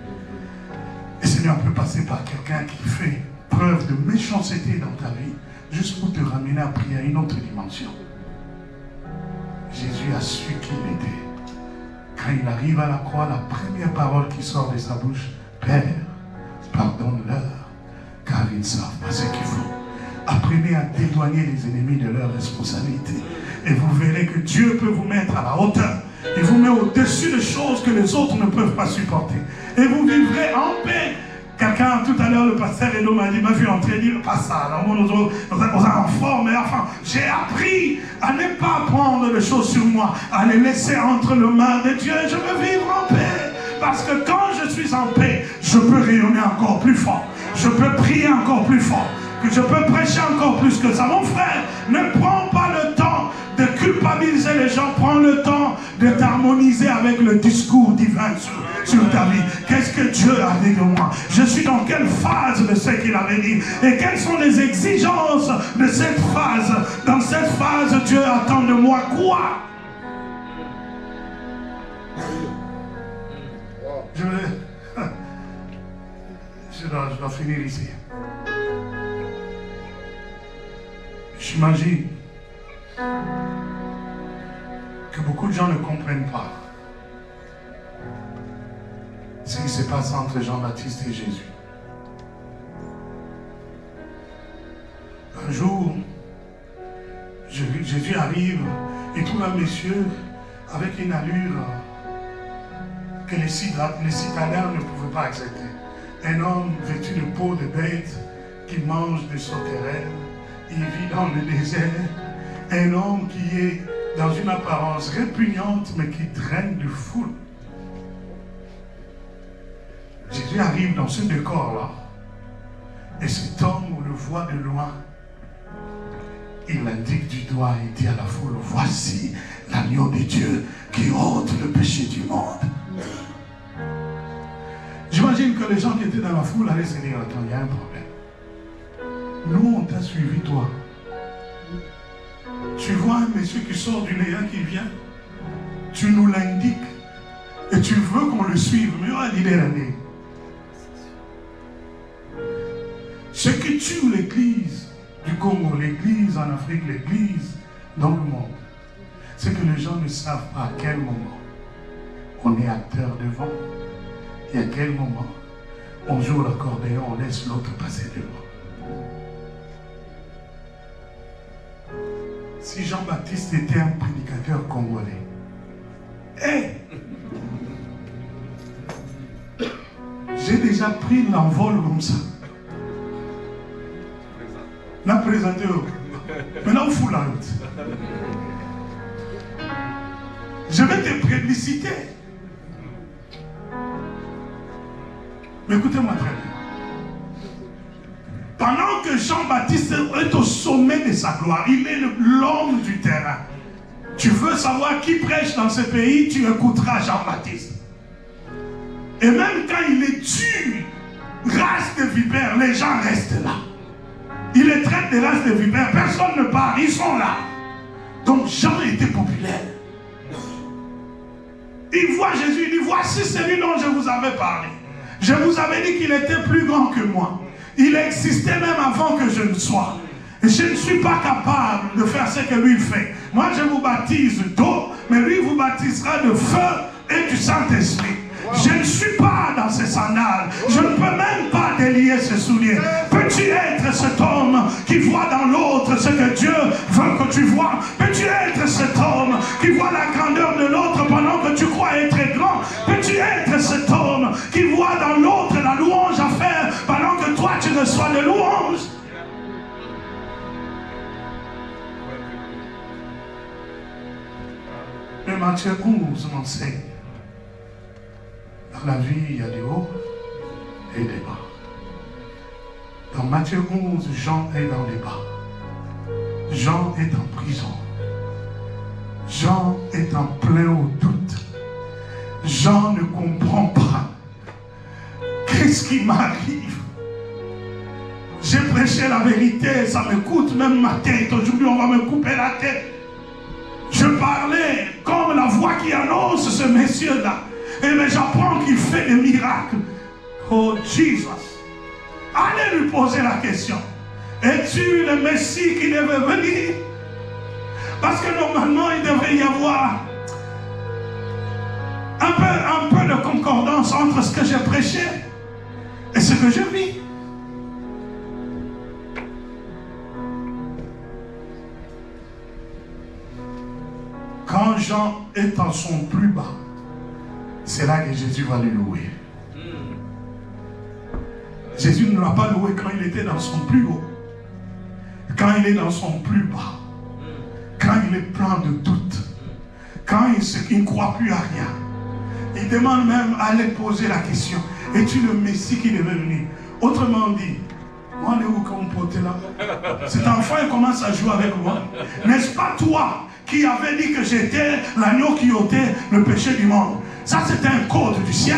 Et le Seigneur peut passer par quelqu'un qui fait preuve de méchanceté dans ta vie juste pour te ramener à prier à une autre dimension. Jésus a su qui il était. Quand il arrive à la croix, la première parole qui sort de sa bouche, Père, pardonne-leur, car ils ne savent pas ce qu'ils font. Apprenez à dédouaner les ennemis de leurs responsabilités. Et vous verrez que Dieu peut vous mettre à la hauteur. Il vous met au-dessus de choses que les autres ne peuvent pas supporter. Et vous vivrez en paix. Quelqu'un, tout à l'heure, le pasteur Edo m'a dit, m'a vu entrer, dire, pas ça, nous en forme, mais enfin, j'ai appris à ne pas prendre les choses sur moi, à les laisser entre les mains de Dieu. Je veux vivre en paix. Parce que quand je suis en paix, je peux rayonner encore plus fort. Je peux prier encore plus fort. Que je peux prêcher encore plus que ça. Mon frère, ne prends pas le temps de culpabiliser les gens. Prends le temps de t'harmoniser avec le discours divin sur ta vie. Qu'est-ce que Dieu Dieu a dit de moi? Je suis dans quelle phase de ce qu'il avait dit? Et quelles sont les exigences de cette phase? Dans cette phase, Dieu attend de moi quoi? Je dois finir ici. J'imagine que beaucoup de gens ne comprennent pas ce qui se passe entre Jean-Baptiste et Jésus. Un jour, Jésus arrive et trouve un monsieur avec une allure que les citadins ne pouvaient pas accepter. Un homme vêtu de peau de bête qui mange des sauterelles, il vit dans le désert. Un homme qui est dans une apparence répugnante mais qui traîne de foule. Jésus arrive dans ce décor-là et cet homme, on le voit de loin. Il indique du doigt et dit à la foule, voici l'agneau de Dieu qui ôte le péché du monde. J'imagine que les gens qui étaient dans la foule allaient se dire, attends, il y a un problème. Nous, on t'a suivi, toi. Tu vois un monsieur qui sort du néant qui vient, tu nous l'indiques et tu veux qu'on le suive. Mais on a l'idée l'année. Ce qui tue l'église du Congo, l'église en Afrique, l'église dans le monde, c'est que les gens ne savent pas à quel moment on est acteur devant et à quel moment on joue l'accordéon, on laisse l'autre passer devant. Si Jean-Baptiste était un prédicateur congolais, j'ai déjà pris l'envol comme ça. La présenter. Maintenant, on fout la route. Je vais te publiciter. Mais écoutez-moi très bien. Pendant que Jean-Baptiste est au sommet de sa gloire, il est l'homme du terrain. Tu veux savoir qui prêche dans ce pays, tu écouteras Jean-Baptiste. Et même quand il est tué, race de vipères, les gens restent là. Il les traite de race de vipères, personne ne parle, ils sont là. Donc Jean était populaire. Il voit Jésus, il dit, voici celui dont je vous avais parlé. Je vous avais dit qu'il était plus grand que moi. Il existait même avant que je ne sois. Et je ne suis pas capable de faire ce que lui fait. Moi, je vous baptise d'eau, mais lui vous baptisera de feu et du Saint-Esprit. Je ne suis pas dans ses sandales. Je ne peux même pas délier ses souliers. Peux-tu être cet homme qui voit dans l'autre ce que Dieu veut que tu vois? Peux-tu être cet homme qui voit la grandeur de l'autre pendant que tu crois être grand? Peux-tu être cet homme qui voit dans l'autre la louange à faire pendant que toi tu reçois les louanges? Le Matthieu 11 m'enseigne. Dans la vie, il y a des hauts et des bas. Dans Matthieu 11, Jean est dans les bas. Jean est en prison. Jean est en plein au doute. Jean ne comprend pas. Qu'est-ce qui m'arrive? J'ai prêché la vérité, ça me coûte même ma tête. Aujourd'hui, on va me couper la tête. Je parlais comme la voix qui annonce ce monsieur-là. Et mais j'apprends qu'il fait des miracles. Oh Jesus. Allez lui poser la question. Es-tu le Messie qui devait venir? Parce que normalement il devrait y avoir un peu de concordance entre ce que j'ai prêché et ce que je vis. Quand Jean est en son plus bas, c'est là que Jésus va le louer. Jésus ne l'a pas loué quand il était dans son plus haut. Quand il est dans son plus bas. Quand il est plein de doutes. Quand il ne croit plus à rien. Il demande même à aller poser la question. Es-tu le Messie qui devait venir? Autrement dit, moi, cet enfant il commence à jouer avec moi. N'est-ce pas toi qui avait dit que j'étais l'agneau qui ôtait le péché du monde? Ça, c'est un code du ciel.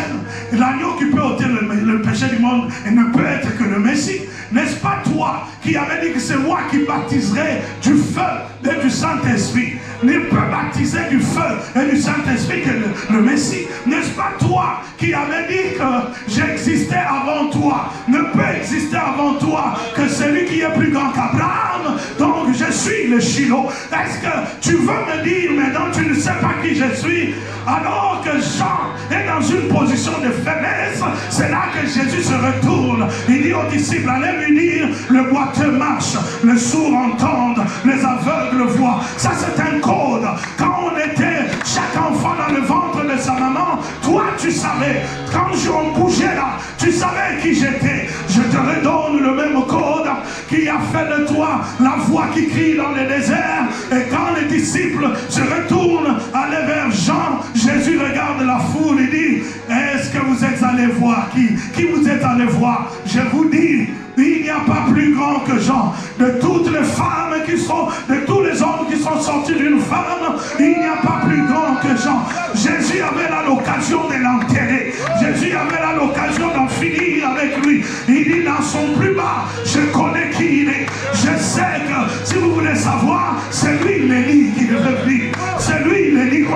L'agneau qui peut ôter le péché du monde et ne peut être que le Messie. N'est-ce pas toi qui avais dit que c'est moi qui baptiserai du feu et du Saint-Esprit? Ne peut baptiser du feu et du Saint-Esprit que le Messie. N'est-ce pas toi qui avais dit que j'existais avant toi? Ne peut exister avant toi que celui qui est plus grand qu'Abraham. Donc je suis le Shiloh. Est-ce que tu veux me dire maintenant tu ne sais pas qui je suis? Alors que Jean est dans une position de faiblesse, c'est là que Jésus se retourne. Il dit aux disciples, allez lui dire, le boiteux marche, le sourd entende, les aveugles voient. Ça c'est un code. Quand on était chaque enfant dans le ventre de sa maman, toi tu savais. Quand on bougeait là, tu savais qui j'étais. Je te redonne le même code qui a fait de toi la voix qui crie dans le désert. Et quand les disciples se retournent, aller vers Jean, Jésus regarde la foule et dit, est-ce que vous êtes allés voir qui vous êtes allés voir? Je vous dis, il n'y a pas plus grand que Jean. De toutes les femmes qui sont, de tous les hommes qui sont sortis d'une femme, il n'y a pas plus grand que Jean. Jésus avait l'occasion de l'enterrer. Jésus avait l'occasion d'en finir avec lui. Il dit dans son plus bas, je connais qui il est. Je sais que si vous voulez savoir, c'est lui l'Élie qui devait venir. C'est lui l'Élie.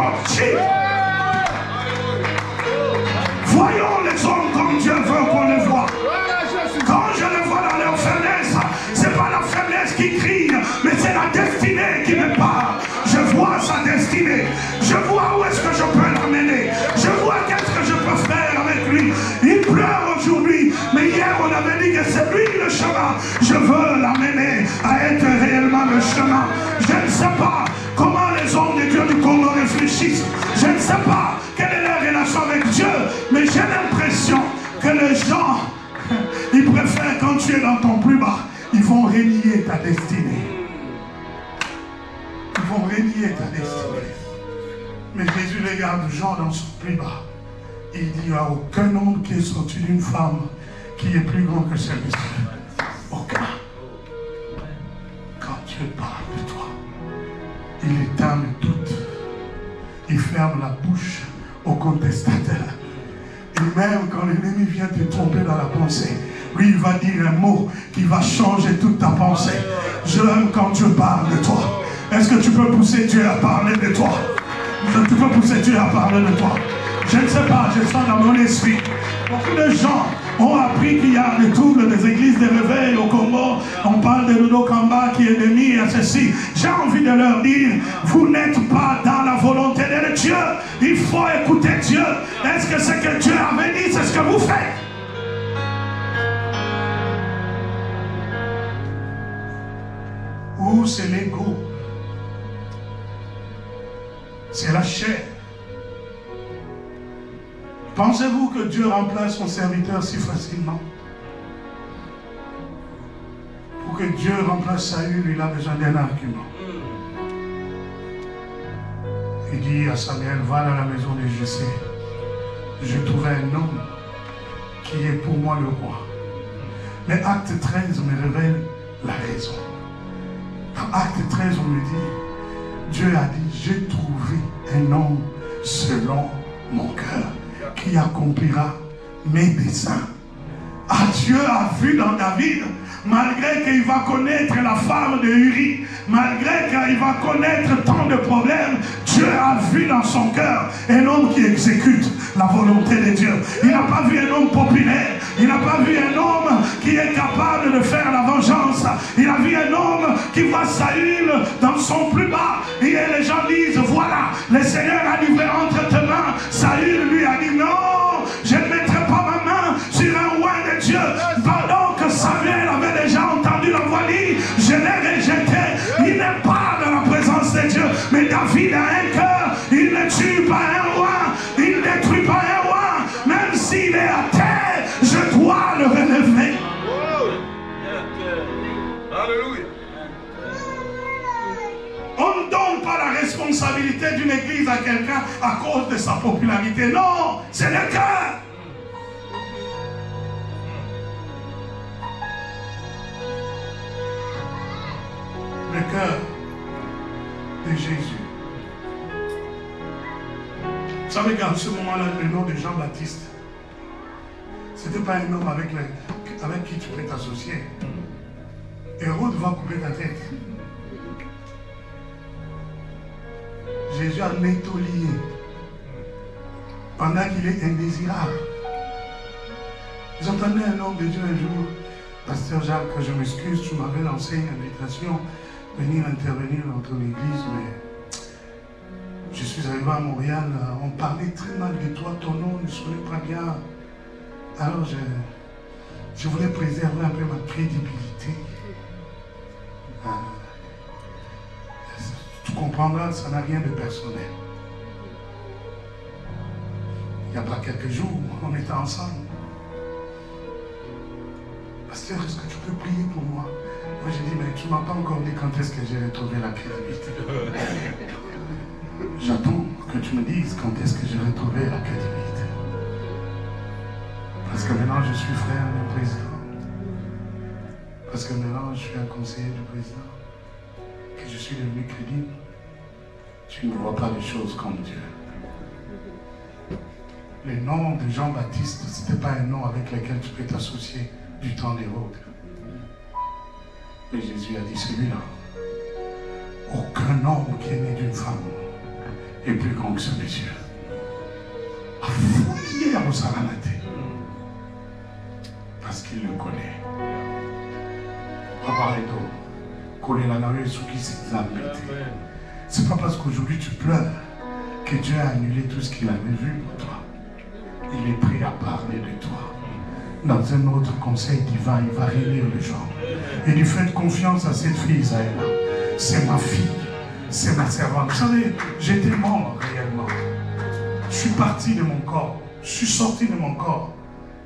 Voyons les hommes comme Dieu veut qu'on les voit. Quand je les vois dans leur faiblesse, c'est pas la faiblesse qui crie, mais c'est la destinée qui me parle. Je vois sa destinée. Je vois où est-ce que je peux l'amener. Je vois qu'est-ce que je peux faire avec lui. Il pleure aujourd'hui, mais hier on avait dit que c'est lui le chemin. Je veux l'amener à être réellement le chemin. Je ne sais pas comment les hommes de Dieu du Congo réfléchissent. Je ne sais pas quelle est leur relation avec Dieu, mais j'ai l'impression que les gens, ils préfèrent quand tu es dans ton plus bas, ils vont renier ta destinée. Ils vont renier ta destinée. Mais Jésus regarde Jean dans son plus bas. Il dit, il n'y a aucun homme qui est sorti d'une femme qui est plus grand que celui-ci. Aucun. Quand Dieu parle de toi, il éteint le doute. Il ferme la bouche au contestataire. Et même quand l'ennemi vient te tromper dans la pensée, lui il va dire un mot qui va changer toute ta pensée. Je l'aime quand Dieu parle de toi. Est-ce que tu peux pousser Dieu à parler de toi? Tu peux pousser Dieu à parler de toi. Je ne sais pas, je sens dans mon esprit. Beaucoup de gens ont appris qu'il y a des troubles des églises de réveil au Congo. On parle de Ludo Kamba qui est demi à ceci. J'ai envie de leur dire, vous n'êtes pas dans la volonté de Dieu. Il faut écouter Dieu. Est-ce que ce que Dieu avait dit, c'est ce que vous faites? Ou c'est l'ego? C'est la chair. Pensez-vous que Dieu remplace son serviteur si facilement? Pour que Dieu remplace Saül, il a besoin d'un argument. Il dit à Samuel, va dans la maison de Jessé. Je trouvais un homme qui est pour moi le roi. Mais acte 13 me révèle la raison. Dans acte 13, on me dit, Dieu a dit, j'ai trouvé un homme selon mon cœur qui accomplira mes desseins. Ah, Dieu a vu dans David, malgré qu'il va connaître la femme de Uri, malgré qu'il va connaître tant de problèmes, Dieu a vu dans son cœur un homme qui exécute la volonté de Dieu. Il n'a pas vu un homme populaire, il n'a pas vu un homme qui est capable de faire la vengeance. Il a vu un homme qui voit Saül dans son plus bas. Et les gens disent, voilà, le Seigneur a livré entre tes mains. Saül lui a dit, non, je ne mettrai pas ma main sur un roi de Dieu. Pendant que Samuel avait déjà entendu la voix dire, je l'ai rejeté. Il n'est pas dans la présence de Dieu. Mais David a un cœur, il ne tue pas un roi, il ne détruit pas un roi. Même s'il est à terre, je dois le relever. Alléluia. On ne donne pas la responsabilité d'une église à quelqu'un à cause de sa popularité. Non, c'est le cœur. Le cœur de Jésus. Vous savez savez qu'à ce moment-là, le nom de Jean-Baptiste, ce n'était pas un homme avec qui tu peux t'associer. Hérode va couper ta tête. Jésus a l'étolié pendant qu'il est indésirable. J'entendais un homme de Dieu un jour, Pasteur Jacques, je m'excuse, tu m'avais lancé une invitation, venir intervenir dans ton église, mais je suis arrivé à Montréal, on parlait très mal de toi, ton nom ne sonnait pas bien. Alors je voulais préserver un peu ma crédibilité. Tu comprendras, ça n'a rien de personnel. Il n'y a pas quelques jours, on était ensemble. Pasteur, est-ce que tu peux prier pour moi? Moi j'ai dit, mais tu ne m'as pas encore dit quand est-ce que j'ai retrouvé la crédibilité. J'attends que tu me dises quand est-ce que j'ai retrouvé la crédibilité. Parce que maintenant je suis frère du président. Parce que maintenant je suis un conseiller du président. Que je suis devenu crédible. Tu ne vois pas les choses comme Dieu. Le nom de Jean-Baptiste, ce n'était pas un nom avec lequel tu peux t'associer du temps d'Hérode. Mais Jésus a dit celui-là. Aucun homme qui est né d'une femme est plus grand que ce monsieur. A fouillé à Rosalanate. Parce qu'il le connaît. Papa Edo, connaît la navette sous qui s'est embêté. C'est pas parce qu'aujourd'hui tu pleures que Dieu a annulé tout ce qu'il avait vu pour toi. Il est prêt à parler de toi. Dans un autre conseil divin, il va réunir les gens. Et lui faites confiance à cette fille, Isaïla. C'est ma fille, c'est ma servante. Vous savez, j'étais mort réellement. Je suis parti de mon corps. Je suis sorti de mon corps.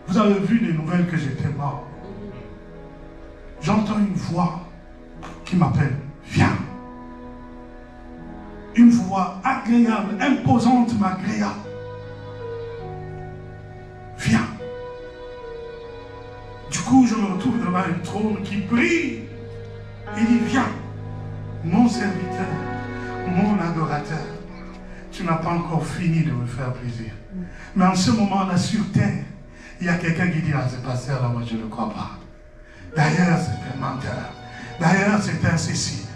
Vous avez vu les nouvelles que j'étais mort. J'entends une voix qui m'appelle. Viens. Une voix agréable, imposante, mais agréable. Viens. Du coup, je me retrouve devant un trône qui brille. Il dit, viens, mon serviteur, mon adorateur. Tu n'as pas encore fini de me faire plaisir. Mais en ce moment-là, sur terre, il y a quelqu'un qui dit, ah, ce pasteur-là, moi, je ne le crois pas. D'ailleurs, c'est un menteur. D'ailleurs, c'est un ceci.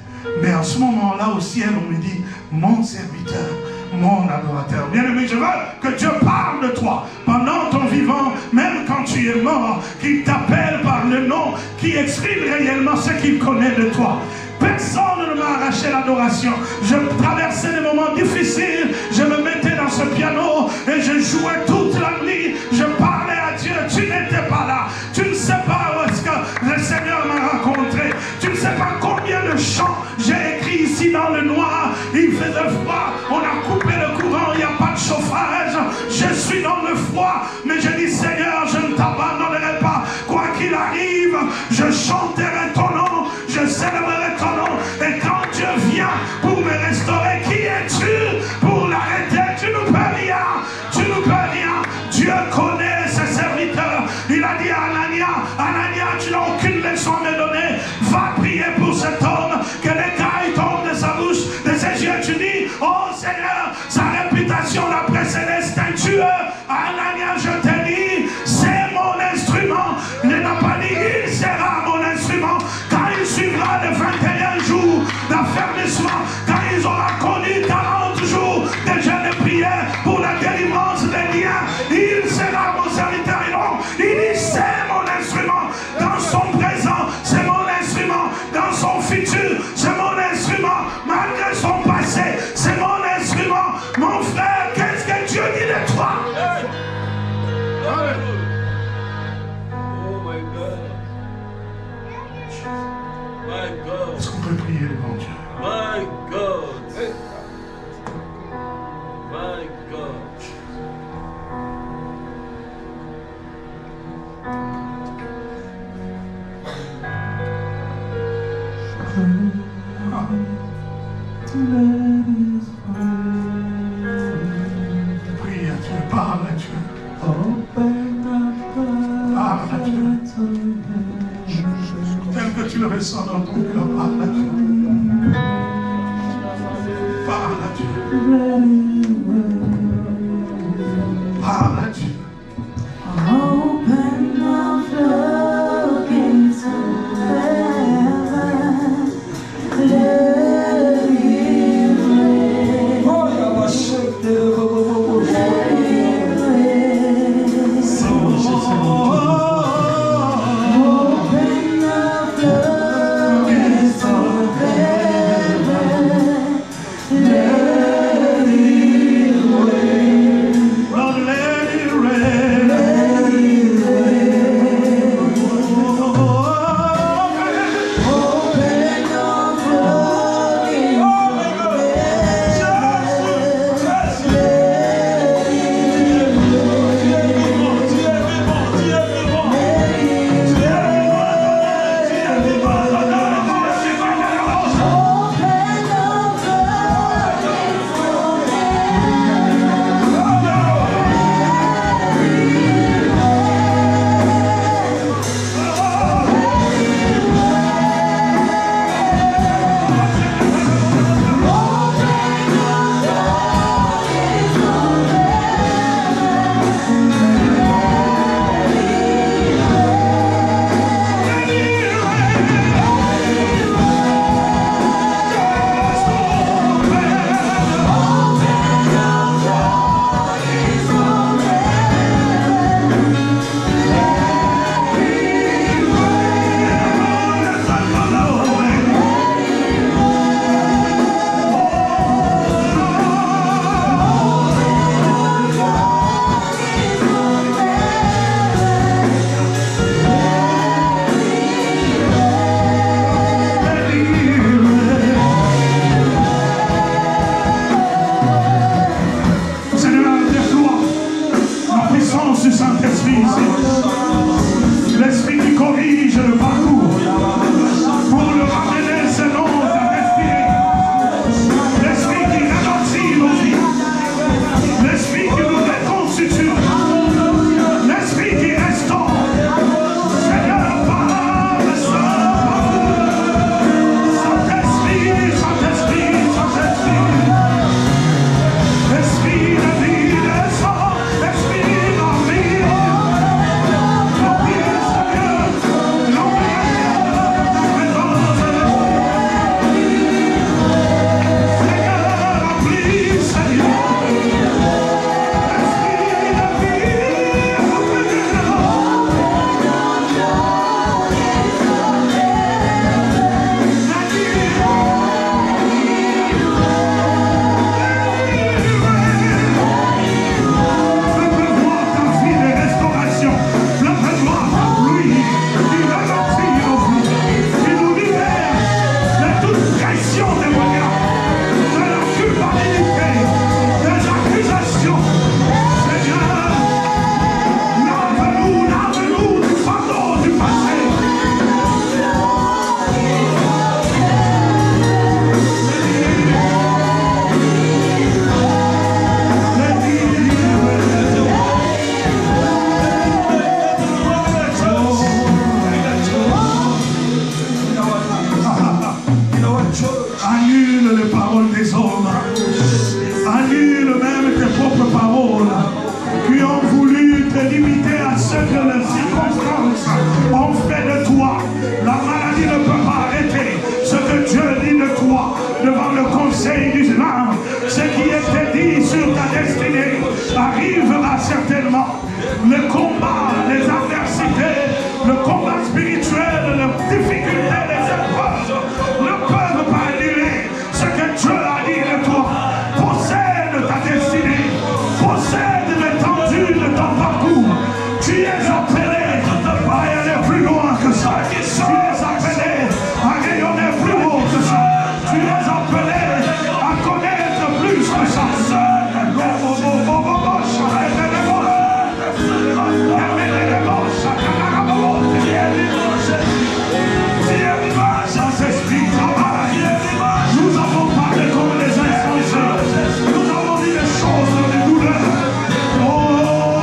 Mais en ce moment-là, au ciel, on me dit, mon serviteur, mon adorateur. Bien-aimé, je veux que Dieu parle de toi pendant ton vivant, même quand tu es mort, qu'il t'appelle par le nom, qui exprime réellement ce qu'il connaît de toi. Personne ne m'a arraché l'adoration. Je traversais des moments difficiles, je me mettais dans ce piano et je jouais toute la nuit. Je parlais à Dieu, tu n'étais pas là. Tu ne sais pas où est-ce que le Seigneur m'a rencontré. Tu ne sais pas combien de chants j'ai écrit ici dans le noir. Il faisait froid, on a coupé le courant, il n'y a pas de chauffage. Je suis dans le froid, mais je dis Seigneur, je ne t'abandonnerai pas. Quoi qu'il arrive, je chanterai ton nom, je célébrerai ton nom. Et quand Dieu vient pour me restaurer, qui es-tu pour l'arrêter? Tu ne peux rien, tu ne peux rien. Dieu connaît ses serviteurs. Il a dit à Anania, Anania, tu n'as aucune leçon à me donner. Va prier pour cet homme, que les cailles tombent de sa bouche, de ses yeux. Tu dis, oh Seigneur, sa réputation l'a précédé, c'est un tueur. Anania, je te dis, c'est mon instrument. Il n'a pas dit, il sera mon instrument. Quand il suivra les 21 jours d'affermissement, quand ils auront connu 40 jours de jeûne et prière pour la délivrance des liens, il sera mon serviteur. Il dit, c'est mon instrument. Dans son présent, c'est mon instrument. Dans son futur, c'est mon instrument. Malgré son passé, c'est mon instrument. Mon frère, qu'est-ce que Dieu dit de toi? Oh my God. My God. Est-ce qu'on peut prier devant Dieu? My God. My God. Prie à Dieu, parle à Dieu. Parle à Dieu. Tel que tu le ressens dans ton cœur, parle à Dieu. Parle à Dieu. les appelés à aller plus loin que ça. Tu les appelés à rayonner plus haut que ça. Tu les appelés à connaître plus que ça. Saint-Esprit travaille. Nous avons parlé comme les insensés. Nous avons dit des choses de douleur. Oh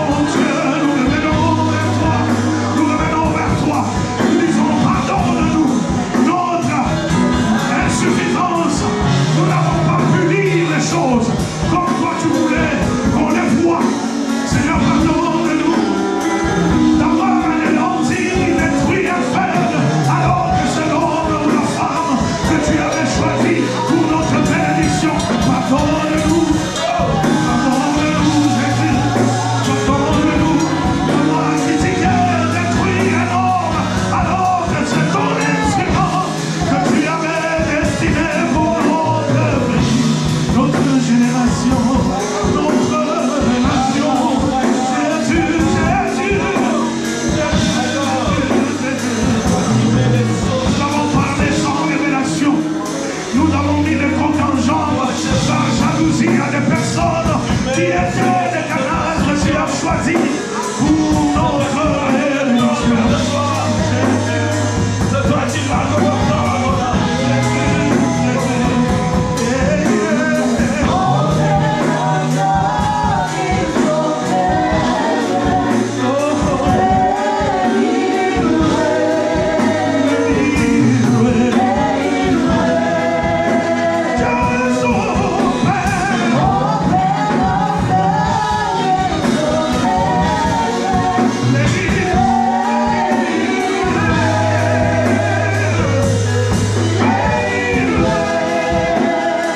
mon Dieu, nous revenons vers toi. Nous revenons vers toi. Nous disons pardonne-nous notre insuffisance. Nous n'avons pas pu lire les choses comme toi tu voulais qu'on les voit. Seigneur, pardonne-nous d'avoir un élanzi détruit et faible alors que c'est l'homme ou la femme que tu avais choisi pour notre bénédiction. Pardonne-nous. Pardonne-nous, Jésus. Pardonne-nous d'avoir critiqué, détruit un homme alors que c'est ton instrument que tu avais destiné pour notre vie, notre génération, notre nation. Jésus, Jésus. Nous avons parlé sans révélation. Nous avons mis les comptes en jambes par jalousie à des personnes qui étaient des canards que tu as choisis pour notre révolution. C'est toi qui vas nous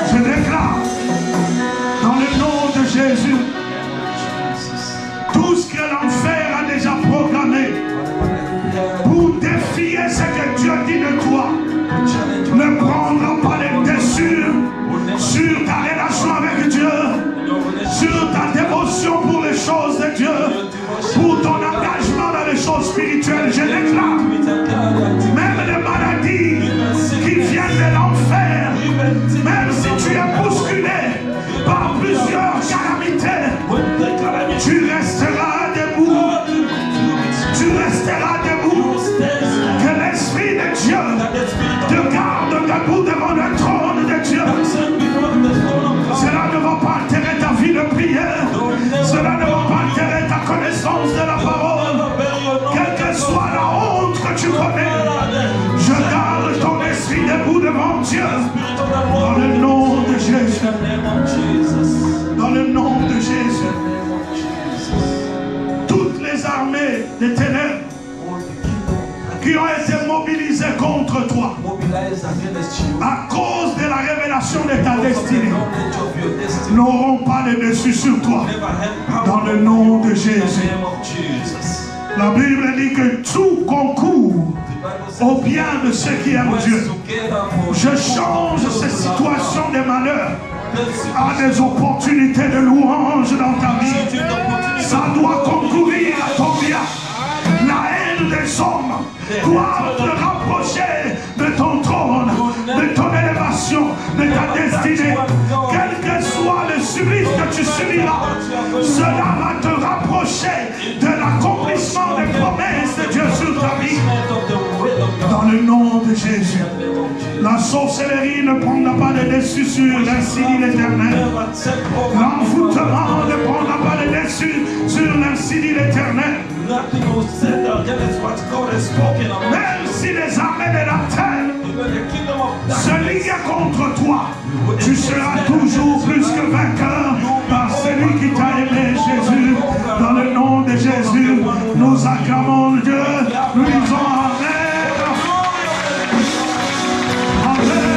Je déclare dans le nom de Jésus tout ce que l'enfer a déjà programmé pour défier ce que Dieu dit de toi ne prendra pas les dessus sur ta relation avec Dieu, sur ta dévotion pour les choses de Dieu, pour ton engagement dans les choses spirituelles. Je déclare même les maladies qui viennent de l'enfer, même si tu es bousculé par plusieurs calamités, tu resteras debout. Tu resteras debout. Que l'Esprit de Dieu te garde debout devant le trône de Dieu. Cela ne va pas altérer ta vie de prière. Cela ne va pas altérer ta connaissance de la parole. Quelle que soit la honte que tu connais, je garde ton esprit debout devant Dieu. Dans le nom de Jésus. Dans le nom de Jésus. Toutes les armées des ténèbres qui ont été mobilisées contre toi à cause de la révélation de ta destinée n'auront pas le dessus sur toi. Dans le nom de Jésus. La Bible dit que tout concourt au bien de ceux qui aiment Dieu. Je change ces situations de malheur à des opportunités de louange dans ta vie. Ça doit concourir à ton bien. La haine des hommes doit te rapprocher de ton trône, de ton élévation, de ta destinée. Quel que soit le supplice que tu subiras, cela va te rapprocher de l'accomplissement des promesses de Dieu sur ta vie. Dans le nom de Jésus. La sorcellerie ne prendra pas de dessus sur l'insigne éternel. L'envoûtement ne prendra pas de dessus sur l'insigne éternel. Même si les armées de la terre se liguent contre toi, tu seras toujours plus que vainqueur par celui qui t'a aimé, Jésus. Dans le nom de Jésus, nous acclamons Dieu, nous disons Amen.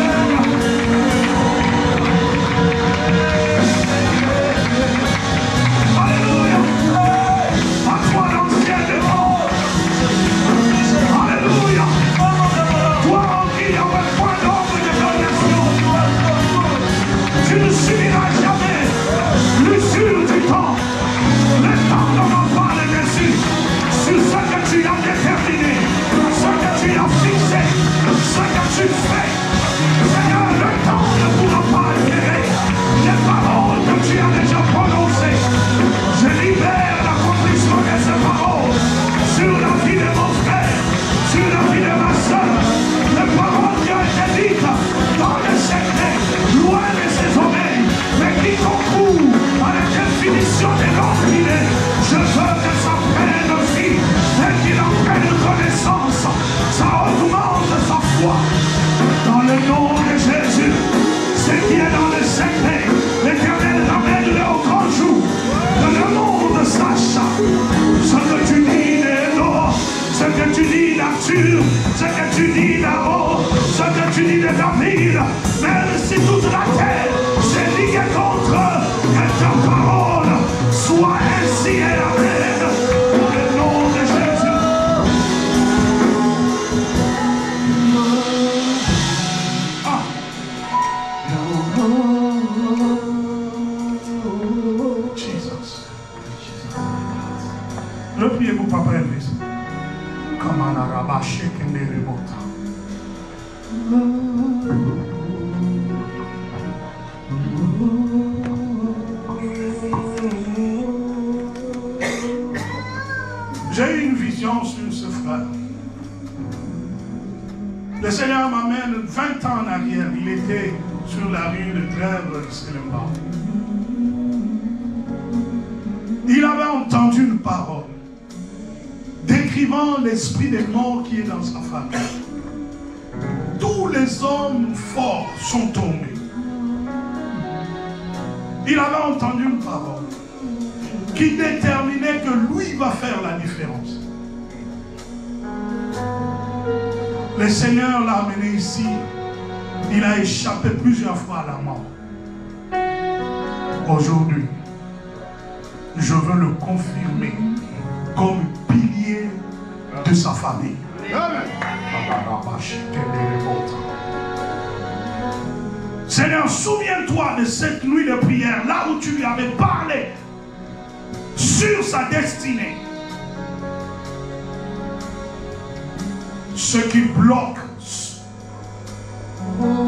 prier pour Papa Elvis. Comme un arabe, chacun des remotes. J'ai eu une vision sur ce frère. Le Seigneur m'amène 20 ans en arrière. Il était sur la rue de Trèves de Selemba. Il avait entendu une parole décrivant l'esprit des morts qui est dans sa famille. Tous les hommes forts sont tombés. Il avait entendu une parole qui déterminait que lui va faire la différence. Le Seigneur l'a amené ici. Il a échappé plusieurs fois à la mort. Aujourd'hui, je veux le confirmer comme pilier de sa famille. Seigneur, souviens-toi de cette nuit de prière, là où tu lui avais parlé sur sa destinée. Ce qui bloque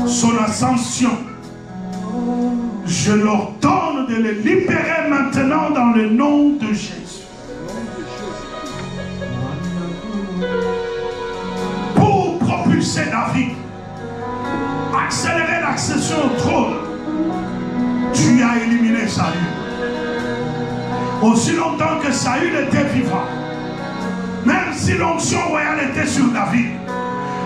son ascension, je l'ordonne de le libérer maintenant dans le nom de Jésus. Pour propulser David, accélérer l'accession au trône, tu as éliminé Saül. Aussi longtemps que Saül était vivant, même si l'onction royale était sur David,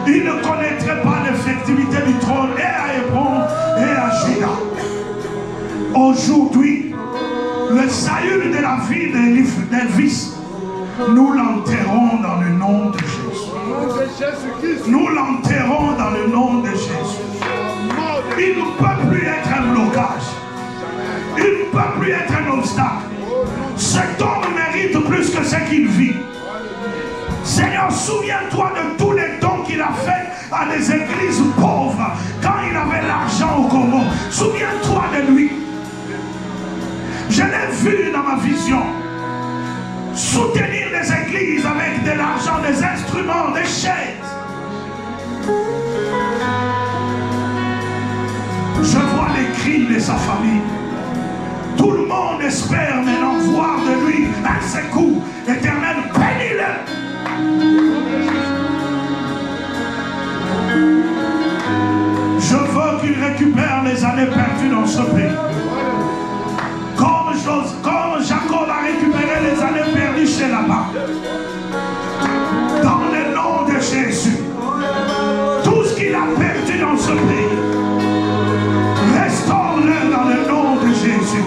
il ne connaîtrait pas l'effectivité du trône et à Hébron et à Juda. Aujourd'hui, le Saül de la vie d'Elvis, nous l'enterrons dans le nom de Jésus. Nous l'enterrons dans le nom de Jésus. Il ne peut plus être un blocage. Il ne peut plus être un obstacle. Cet homme mérite plus que ce qu'il vit. Seigneur, souviens-toi de tous les dons qu'il a fait à des églises pauvres quand il avait l'argent au Congo. Souviens-toi de lui. Je l'ai vu dans ma vision soutenir des églises avec de l'argent, des instruments, des chaises. Je vois les cris de sa famille. Tout le monde espère maintenant voir de lui un secours. Éternel, bénis-le. Je veux qu'il récupère les années perdues dans ce pays. Comme Jacob a récupéré les années perdues chez Laban. Dans le nom de Jésus. Tout ce qu'il a perdu dans ce pays, restaure-le dans le nom de Jésus.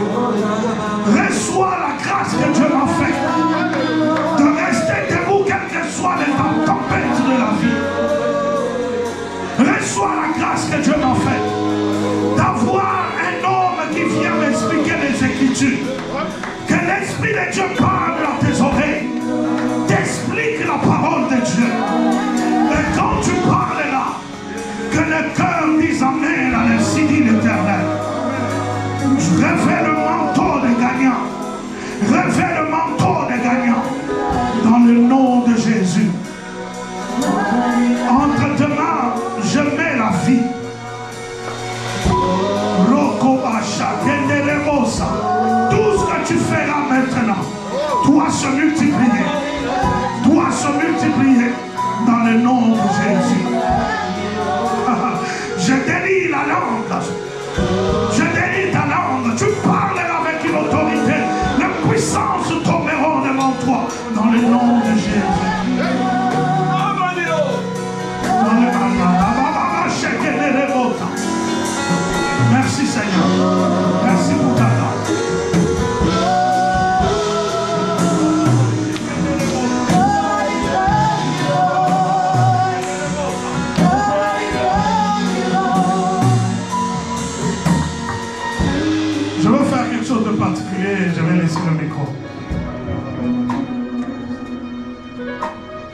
Reçois la grâce que Dieu m'a faite de rester debout quelles que soient les tempêtes de la vie. Reçois la grâce que Dieu m'a faite d'avoir un homme qui vient m'expliquer les Écritures. Que l'Esprit de Dieu parle dans tes oreilles, t'explique la parole de Dieu. Et quand tu parles là, que le cœur dise Amen à l'insi dit l'Éternel. Je révèle le manteau des gagnants. Révèle le manteau des gagnants. Dans le nom de Jésus. Entre tes mains, je mets la vie. Tout ce que tu feras maintenant doit se multiplier. Doit se multiplier dans le nom de Jésus. Je délie la langue. Je délie ta langue. Tu parleras avec une autorité. Les puissances tomberont devant toi dans le nom de Jésus. Merci Seigneur. Merci pour ta grâce. Je veux faire quelque chose de particulier et je vais laisser le micro.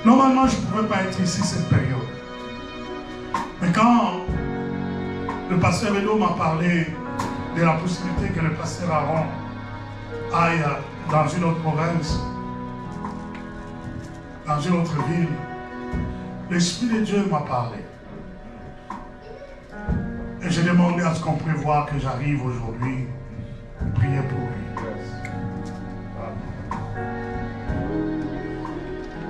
Normalement, je ne pouvais pas être ici cette période. Mais quand le pasteur Edo m'a parlé de la possibilité que le pasteur Aaron aille dans une autre province, dans une autre ville, l'Esprit de Dieu m'a parlé. Et j'ai demandé à ce qu'on prévoie que j'arrive aujourd'hui pour prier pour lui.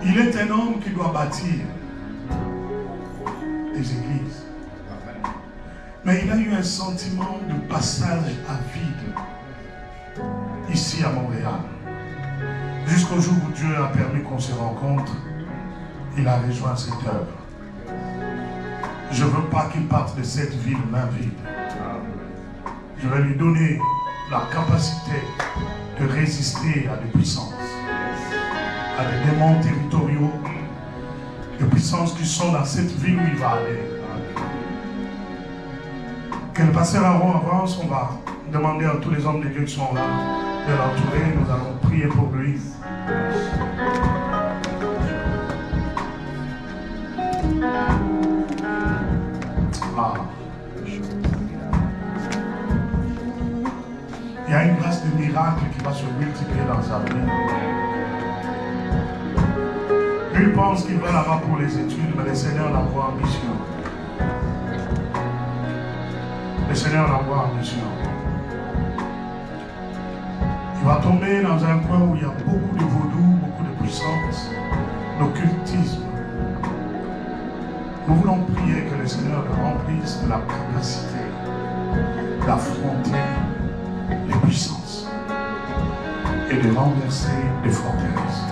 Il est un homme qui doit bâtir des églises. Mais il a eu un sentiment de passage à vide ici à Montréal. Jusqu'au jour où Dieu a permis qu'on se rencontre, il a rejoint cette œuvre. Je ne veux pas qu'il parte de cette ville main vide. Je vais lui donner la capacité de résister à des puissances, à des démons territoriaux, des puissances qui sont dans cette ville où il va aller. Que le pasteur Aaron avance, on va demander à tous les hommes de Dieu qui sont là de l'entourer, nous allons prier pour lui. Ah. Il y a une grâce de miracle qui va se multiplier dans sa vie. Lui pense qu'il va là-bas pour les études, mais le Seigneur l'envoie en mission. Le Seigneur l'envoie en mission. Il va tomber dans un point où il y a beaucoup de vaudou, beaucoup de puissance, d'occultisme. Nous voulons prier que le Seigneur le remplisse de la capacité d'affronter les puissances et de renverser les forteresses.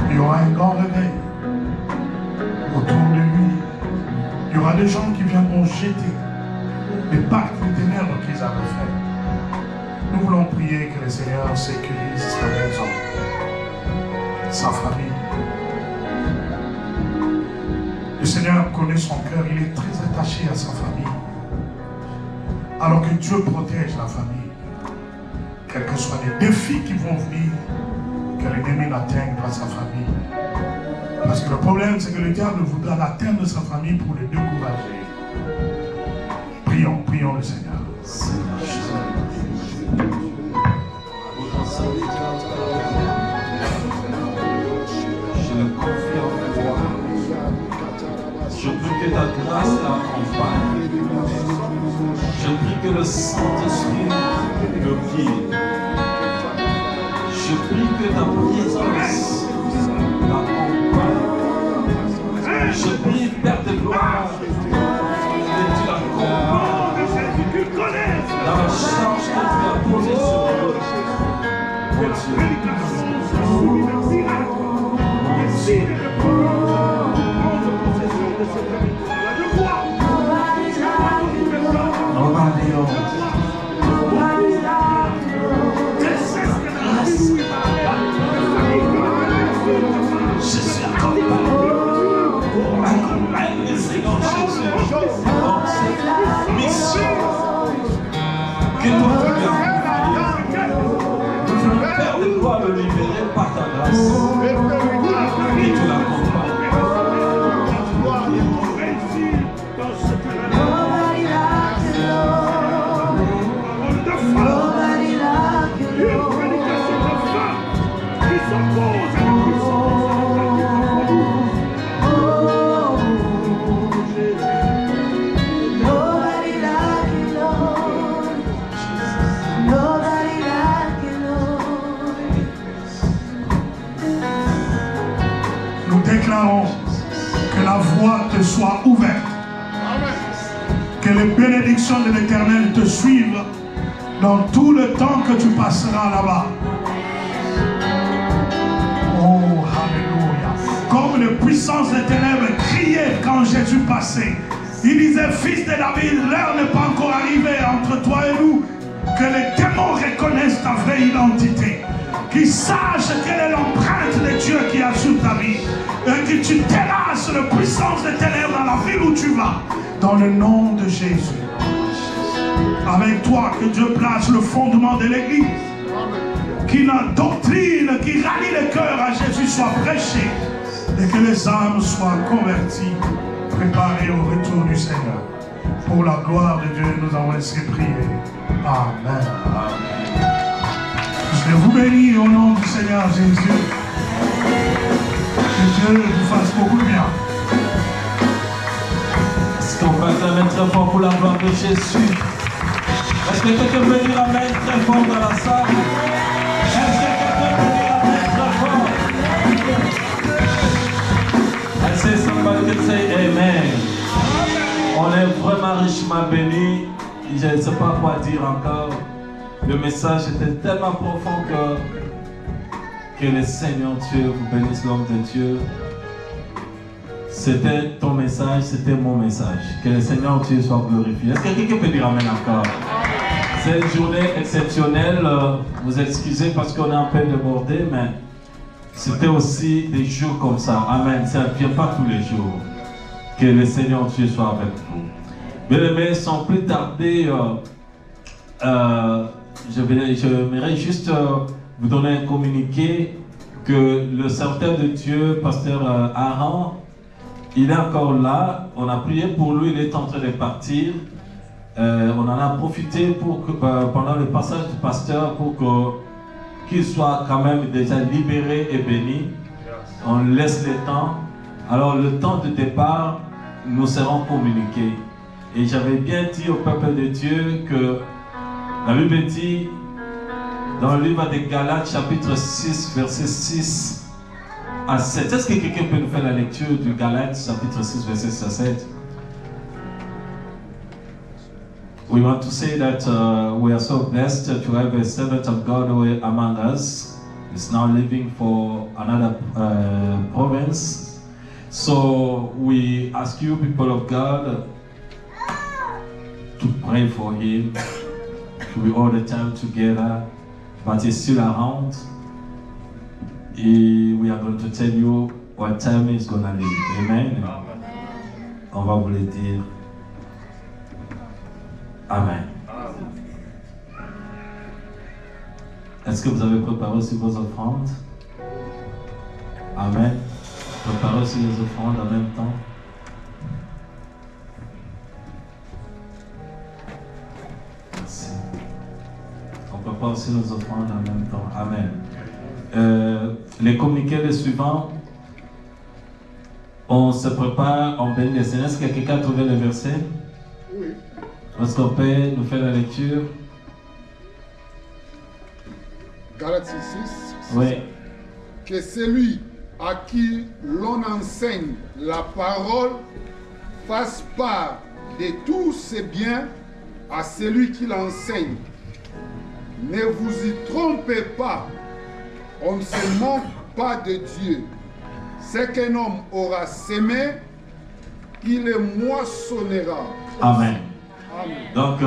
Il y aura un grand réveil autour de lui. Il y aura des gens qui viendront jeter les pactes de ténèbres qu'ils avaient faits. Nous voulons prier que le Seigneur sécurise sa maison, sa famille. Le Seigneur connaît son cœur, il est très attaché à sa famille. Alors que Dieu protège la famille, quels que soient les défis qui vont venir, que l'ennemi n'atteigne pas sa famille. Parce que le problème, c'est que le diable voudra l'atteindre sa famille pour le décourager. Prions, prions le Seigneur. Je le confirme de toi. Je prie que ta grâce l'accompagne. Je prie que le Saint-Esprit le guide. Je prie que ta présence l'accompagne. Je prie, Père de gloire, que tu l'accompagnes dans la charge que tu as posée sur eux. Jésus accompagne le Seigneur Jésus dans cette mission que toi tu viens de Père de gloire le libérer par ta grâce et tu l'accompagnes. Que la voie te soit ouverte. Que les bénédictions de l'Éternel te suivent dans tout le temps que tu passeras là-bas. Oh, alléluia. Comme les puissances des ténèbres criaient quand Jésus passait. Il disait, fils de David, l'heure n'est pas encore arrivée entre toi et nous. Que les démons reconnaissent ta vraie identité. Qu'ils sachent quelle est l'empreinte de Dieu qui a sur ta vie. Et que tu terrasses la puissance des ténèbres dans la ville où tu vas. Dans le nom de Jésus. Avec toi, que Dieu place le fondement de l'Église. Que la doctrine qui rallie le cœur à Jésus soit prêchée. Et que les âmes soient converties. Préparées au retour du Seigneur. Pour la gloire de Dieu, nous avons laissé prier. Amen. Je vous bénis au nom du Seigneur Jésus. Dieu vous fasse beaucoup de bien. Est-ce qu'on peut acclamer très fort pour la gloire de Jésus? Est-ce que quelqu'un peut dire amen très fort dans la salle? Est-ce que quelqu'un peut dire amen très fort? I say somebody can say amen. On est vraiment richement bénis. Je ne sais pas quoi dire encore. Le message était tellement profond que le Seigneur Dieu vous bénisse, l'homme de Dieu. C'était ton message, c'était mon message. Que le Seigneur Dieu soit glorifié. Est-ce que quelqu'un peut dire amen encore? C'est une journée exceptionnelle. Vous excusez parce qu'on est un peu débordé, mais c'était aussi des jours comme ça. Amen. Ça ne vient pas tous les jours. Que le Seigneur Dieu soit avec vous. Bien-aimés, sans plus tarder, j'aimerais juste vous donner un communiqué que le serviteur de Dieu, pasteur Aaron, il est encore là. On a prié pour lui, il est en train de partir. On en a profité pour que, pendant le passage du pasteur pour qu'il soit quand même déjà libéré et béni. On laisse le temps. Alors le temps de départ, nous serons communiqués. Et j'avais bien dit au peuple de Dieu que la Bible dit dans le livre de Galates chapitre 6 verset 6 à 7. Est-ce que quelqu'un peut nous faire la lecture du Galates chapitre 6 verset 6 à 7? We want to say that we are so blessed to have a servant of God among us. He's now living for another province. So we ask you, people of God, to pray for him, to be all the time together, but he's still around. We are going to tell you what time he's going to leave. Amen. On va vous le dire. Amen. Est-ce que vous avez préparé aussi vos offrandes? Amen. Préparez aussi les offrandes en même temps. Merci. On prépare aussi nos offrandes en même temps. Amen. Les communiqués les suivants. On se prépare, on bénit les Seigneurs. Est-ce que quelqu'un a trouvé le verset? Oui. Est-ce qu'on peut nous faire la lecture? Galates 6. Oui. Que celui à qui l'on enseigne la parole fasse part de tous ses biens à celui qui l'enseigne. Ne vous y trompez pas, on ne se moque pas de Dieu. Ce qu'un homme aura sémé, il le moissonnera. Amen. Amen. Donc,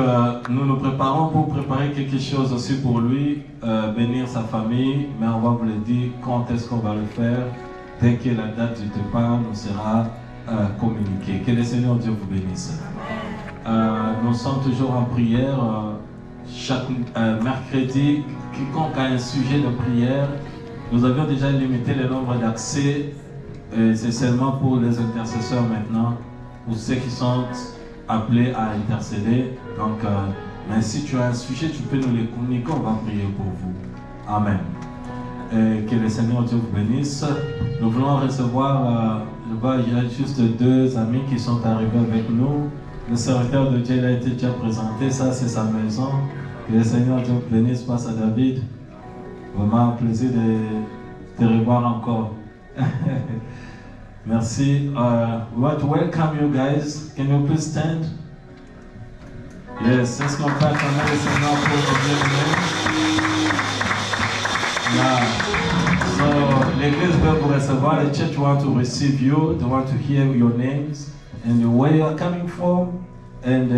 nous nous préparons pour préparer quelque chose aussi pour lui, bénir sa famille, mais on va vous le dire quand est-ce qu'on va le faire. Dès que la date du départ nous sera communiquée. Que le Seigneur Dieu vous bénisse. Nous sommes toujours en prière. Chaque mercredi, quiconque a un sujet de prière, nous avions déjà limité le nombre d'accès. C'est seulement pour les intercesseurs maintenant, pour ceux qui sont appelés à intercéder. Donc, mais si tu as un sujet, tu peux nous le communiquer, on va prier pour vous. Amen. Que le Seigneur Dieu vous bénisse. Nous voulons recevoir, je vois, il y a juste deux amis qui sont arrivés avec nous. Le serviteur de Dieu il a été déjà présenté, ça c'est sa maison. Que le Seigneur Dieu vous bénisse, passe à David. Vraiment un plaisir de te revoir encore. Merci. We want to welcome you guys. Can you please stand? Yes, est-ce qu'on peut acclamer le Seigneur pour le bienvenue? So, l'église veut vous recevoir. The church want to receive you. They want to hear your names and where you are coming from and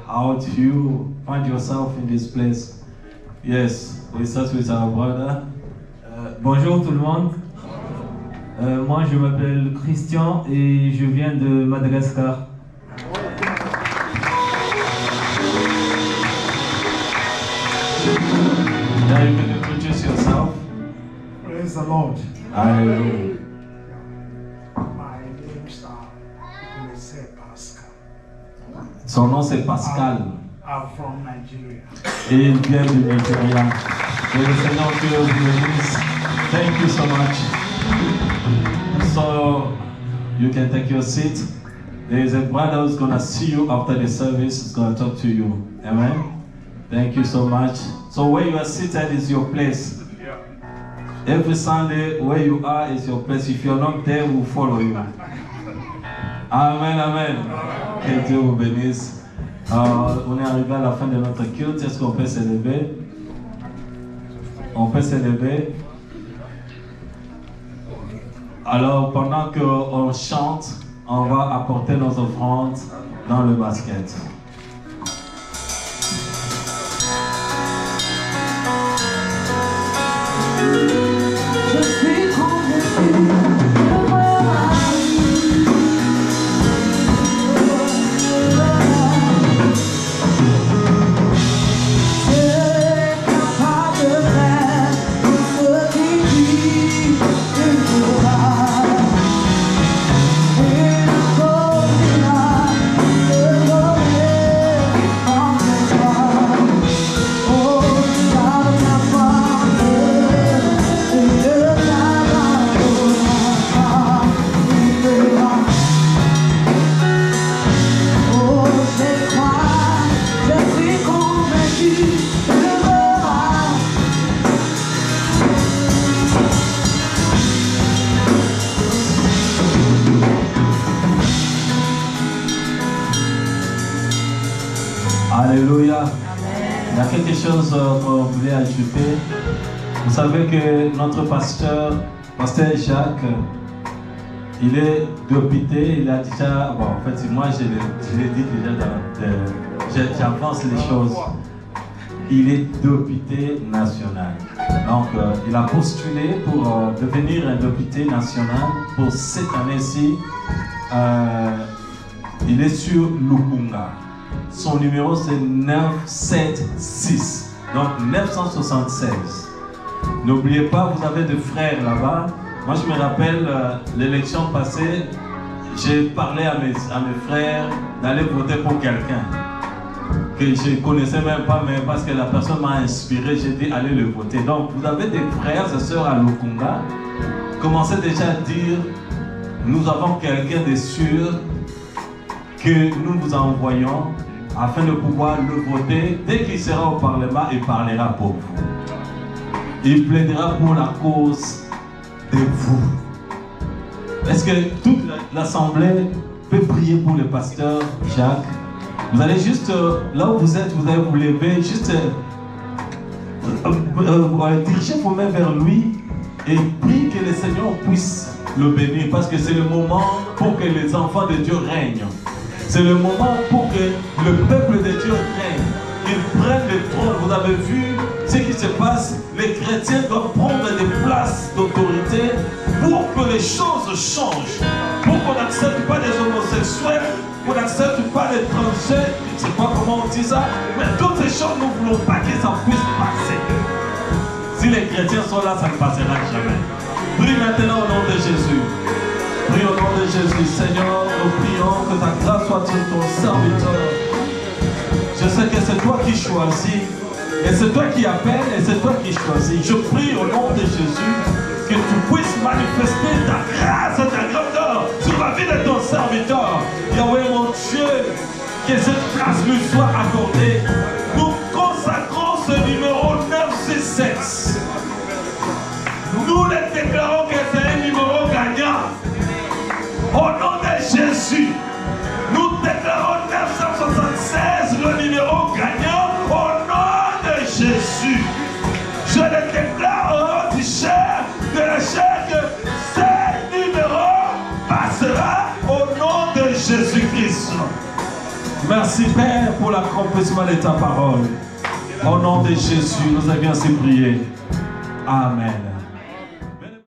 how do you find yourself in this place. Yes, we start with our brother. Bonjour tout le monde. Moi je m'appelle Christian et je viens de Madagascar. Now you can introduce yourself. Praise the Lord. Hallelujah. My name is Mese Pascal. Son nom c'est Pascal. I'm from Nigeria. Et il vient du Nigeria. Que le Seigneur Dieu vous bénisse. Thank you so much. So you can take your seat. There is a brother who's going to see you after the service. He's going to talk to you. Amen. Thank you so much. So where you are seated is your place. Every Sunday, where you are is your place. If you're not there, we'll follow you. Amen, amen. Que Dieu vous bénisse. On est arrivé à la fin de notre culte. Est-ce qu'on peut s'élever? On peut s'élever. Alors, pendant qu'on chante, on va apporter nos offrandes dans le basket. Je suis convaincu. Alléluia. Il y a quelque chose qu'on voulait ajouter. Vous savez que notre pasteur Jacques, il est député, il a déjà, bon en fait moi je l'ai dit déjà, j'avance les choses. Il est député national. Donc il a postulé pour devenir un député national pour cette année-ci. Il est sur Lukunga. Son numéro c'est 976, donc 976. N'oubliez pas, vous avez des frères là-bas. Moi je me rappelle l'élection passée, j'ai parlé à mes frères d'aller voter pour quelqu'un que je ne connaissais même pas, mais parce que la personne m'a inspiré, j'ai dit allez le voter. Donc vous avez des frères et sœurs à Lukunga, commencez déjà à dire nous avons quelqu'un de sûr que nous vous envoyons afin de pouvoir le voter. Dès qu'il sera au Parlement, il parlera pour vous. Il plaidera pour la cause de vous. Est-ce que toute l'Assemblée peut prier pour le pasteur Jacques? Vous allez juste, là où vous êtes, vous allez vous lever, juste dirigez vos mains vers lui et priez que le Seigneur puisse le bénir, parce que c'est le moment pour que les enfants de Dieu règnent. C'est le moment pour que le peuple de Dieu règne, qu'ils prennent le trône. Vous avez vu ce qui se passe. Les chrétiens doivent prendre des places d'autorité pour que les choses changent. Pour qu'on n'accepte pas les homosexuels, qu'on n'accepte pas les transgenres, je ne sais pas comment on dit ça, mais toutes ces choses, nous ne voulons pas que ça puisse passer. Si les chrétiens sont là, ça ne passera jamais. Prie maintenant au nom de Jésus. Prie au nom de Jésus. Seigneur, nous prions que ta grâce soit sur ton serviteur. Je sais que c'est toi qui choisis, et c'est toi qui appelles, et c'est toi qui choisis. Je prie au nom de Jésus que tu puisses manifester ta grâce et ta grandeur sur la vie de ton serviteur. Yahweh mon Dieu, que cette place lui soit accordée. Nous consacrons ce numéro 967. Nous les déclarons que c'est un numéro gagnant. Au nom de Jésus, nous déclarons 976 le numéro gagnant. Au nom de Jésus, je le déclare au du chair de la chair que ce numéro passera au nom de Jésus-Christ. Merci Père pour l'accomplissement de ta parole. Au nom de Jésus, nous avons ainsi prié. Amen.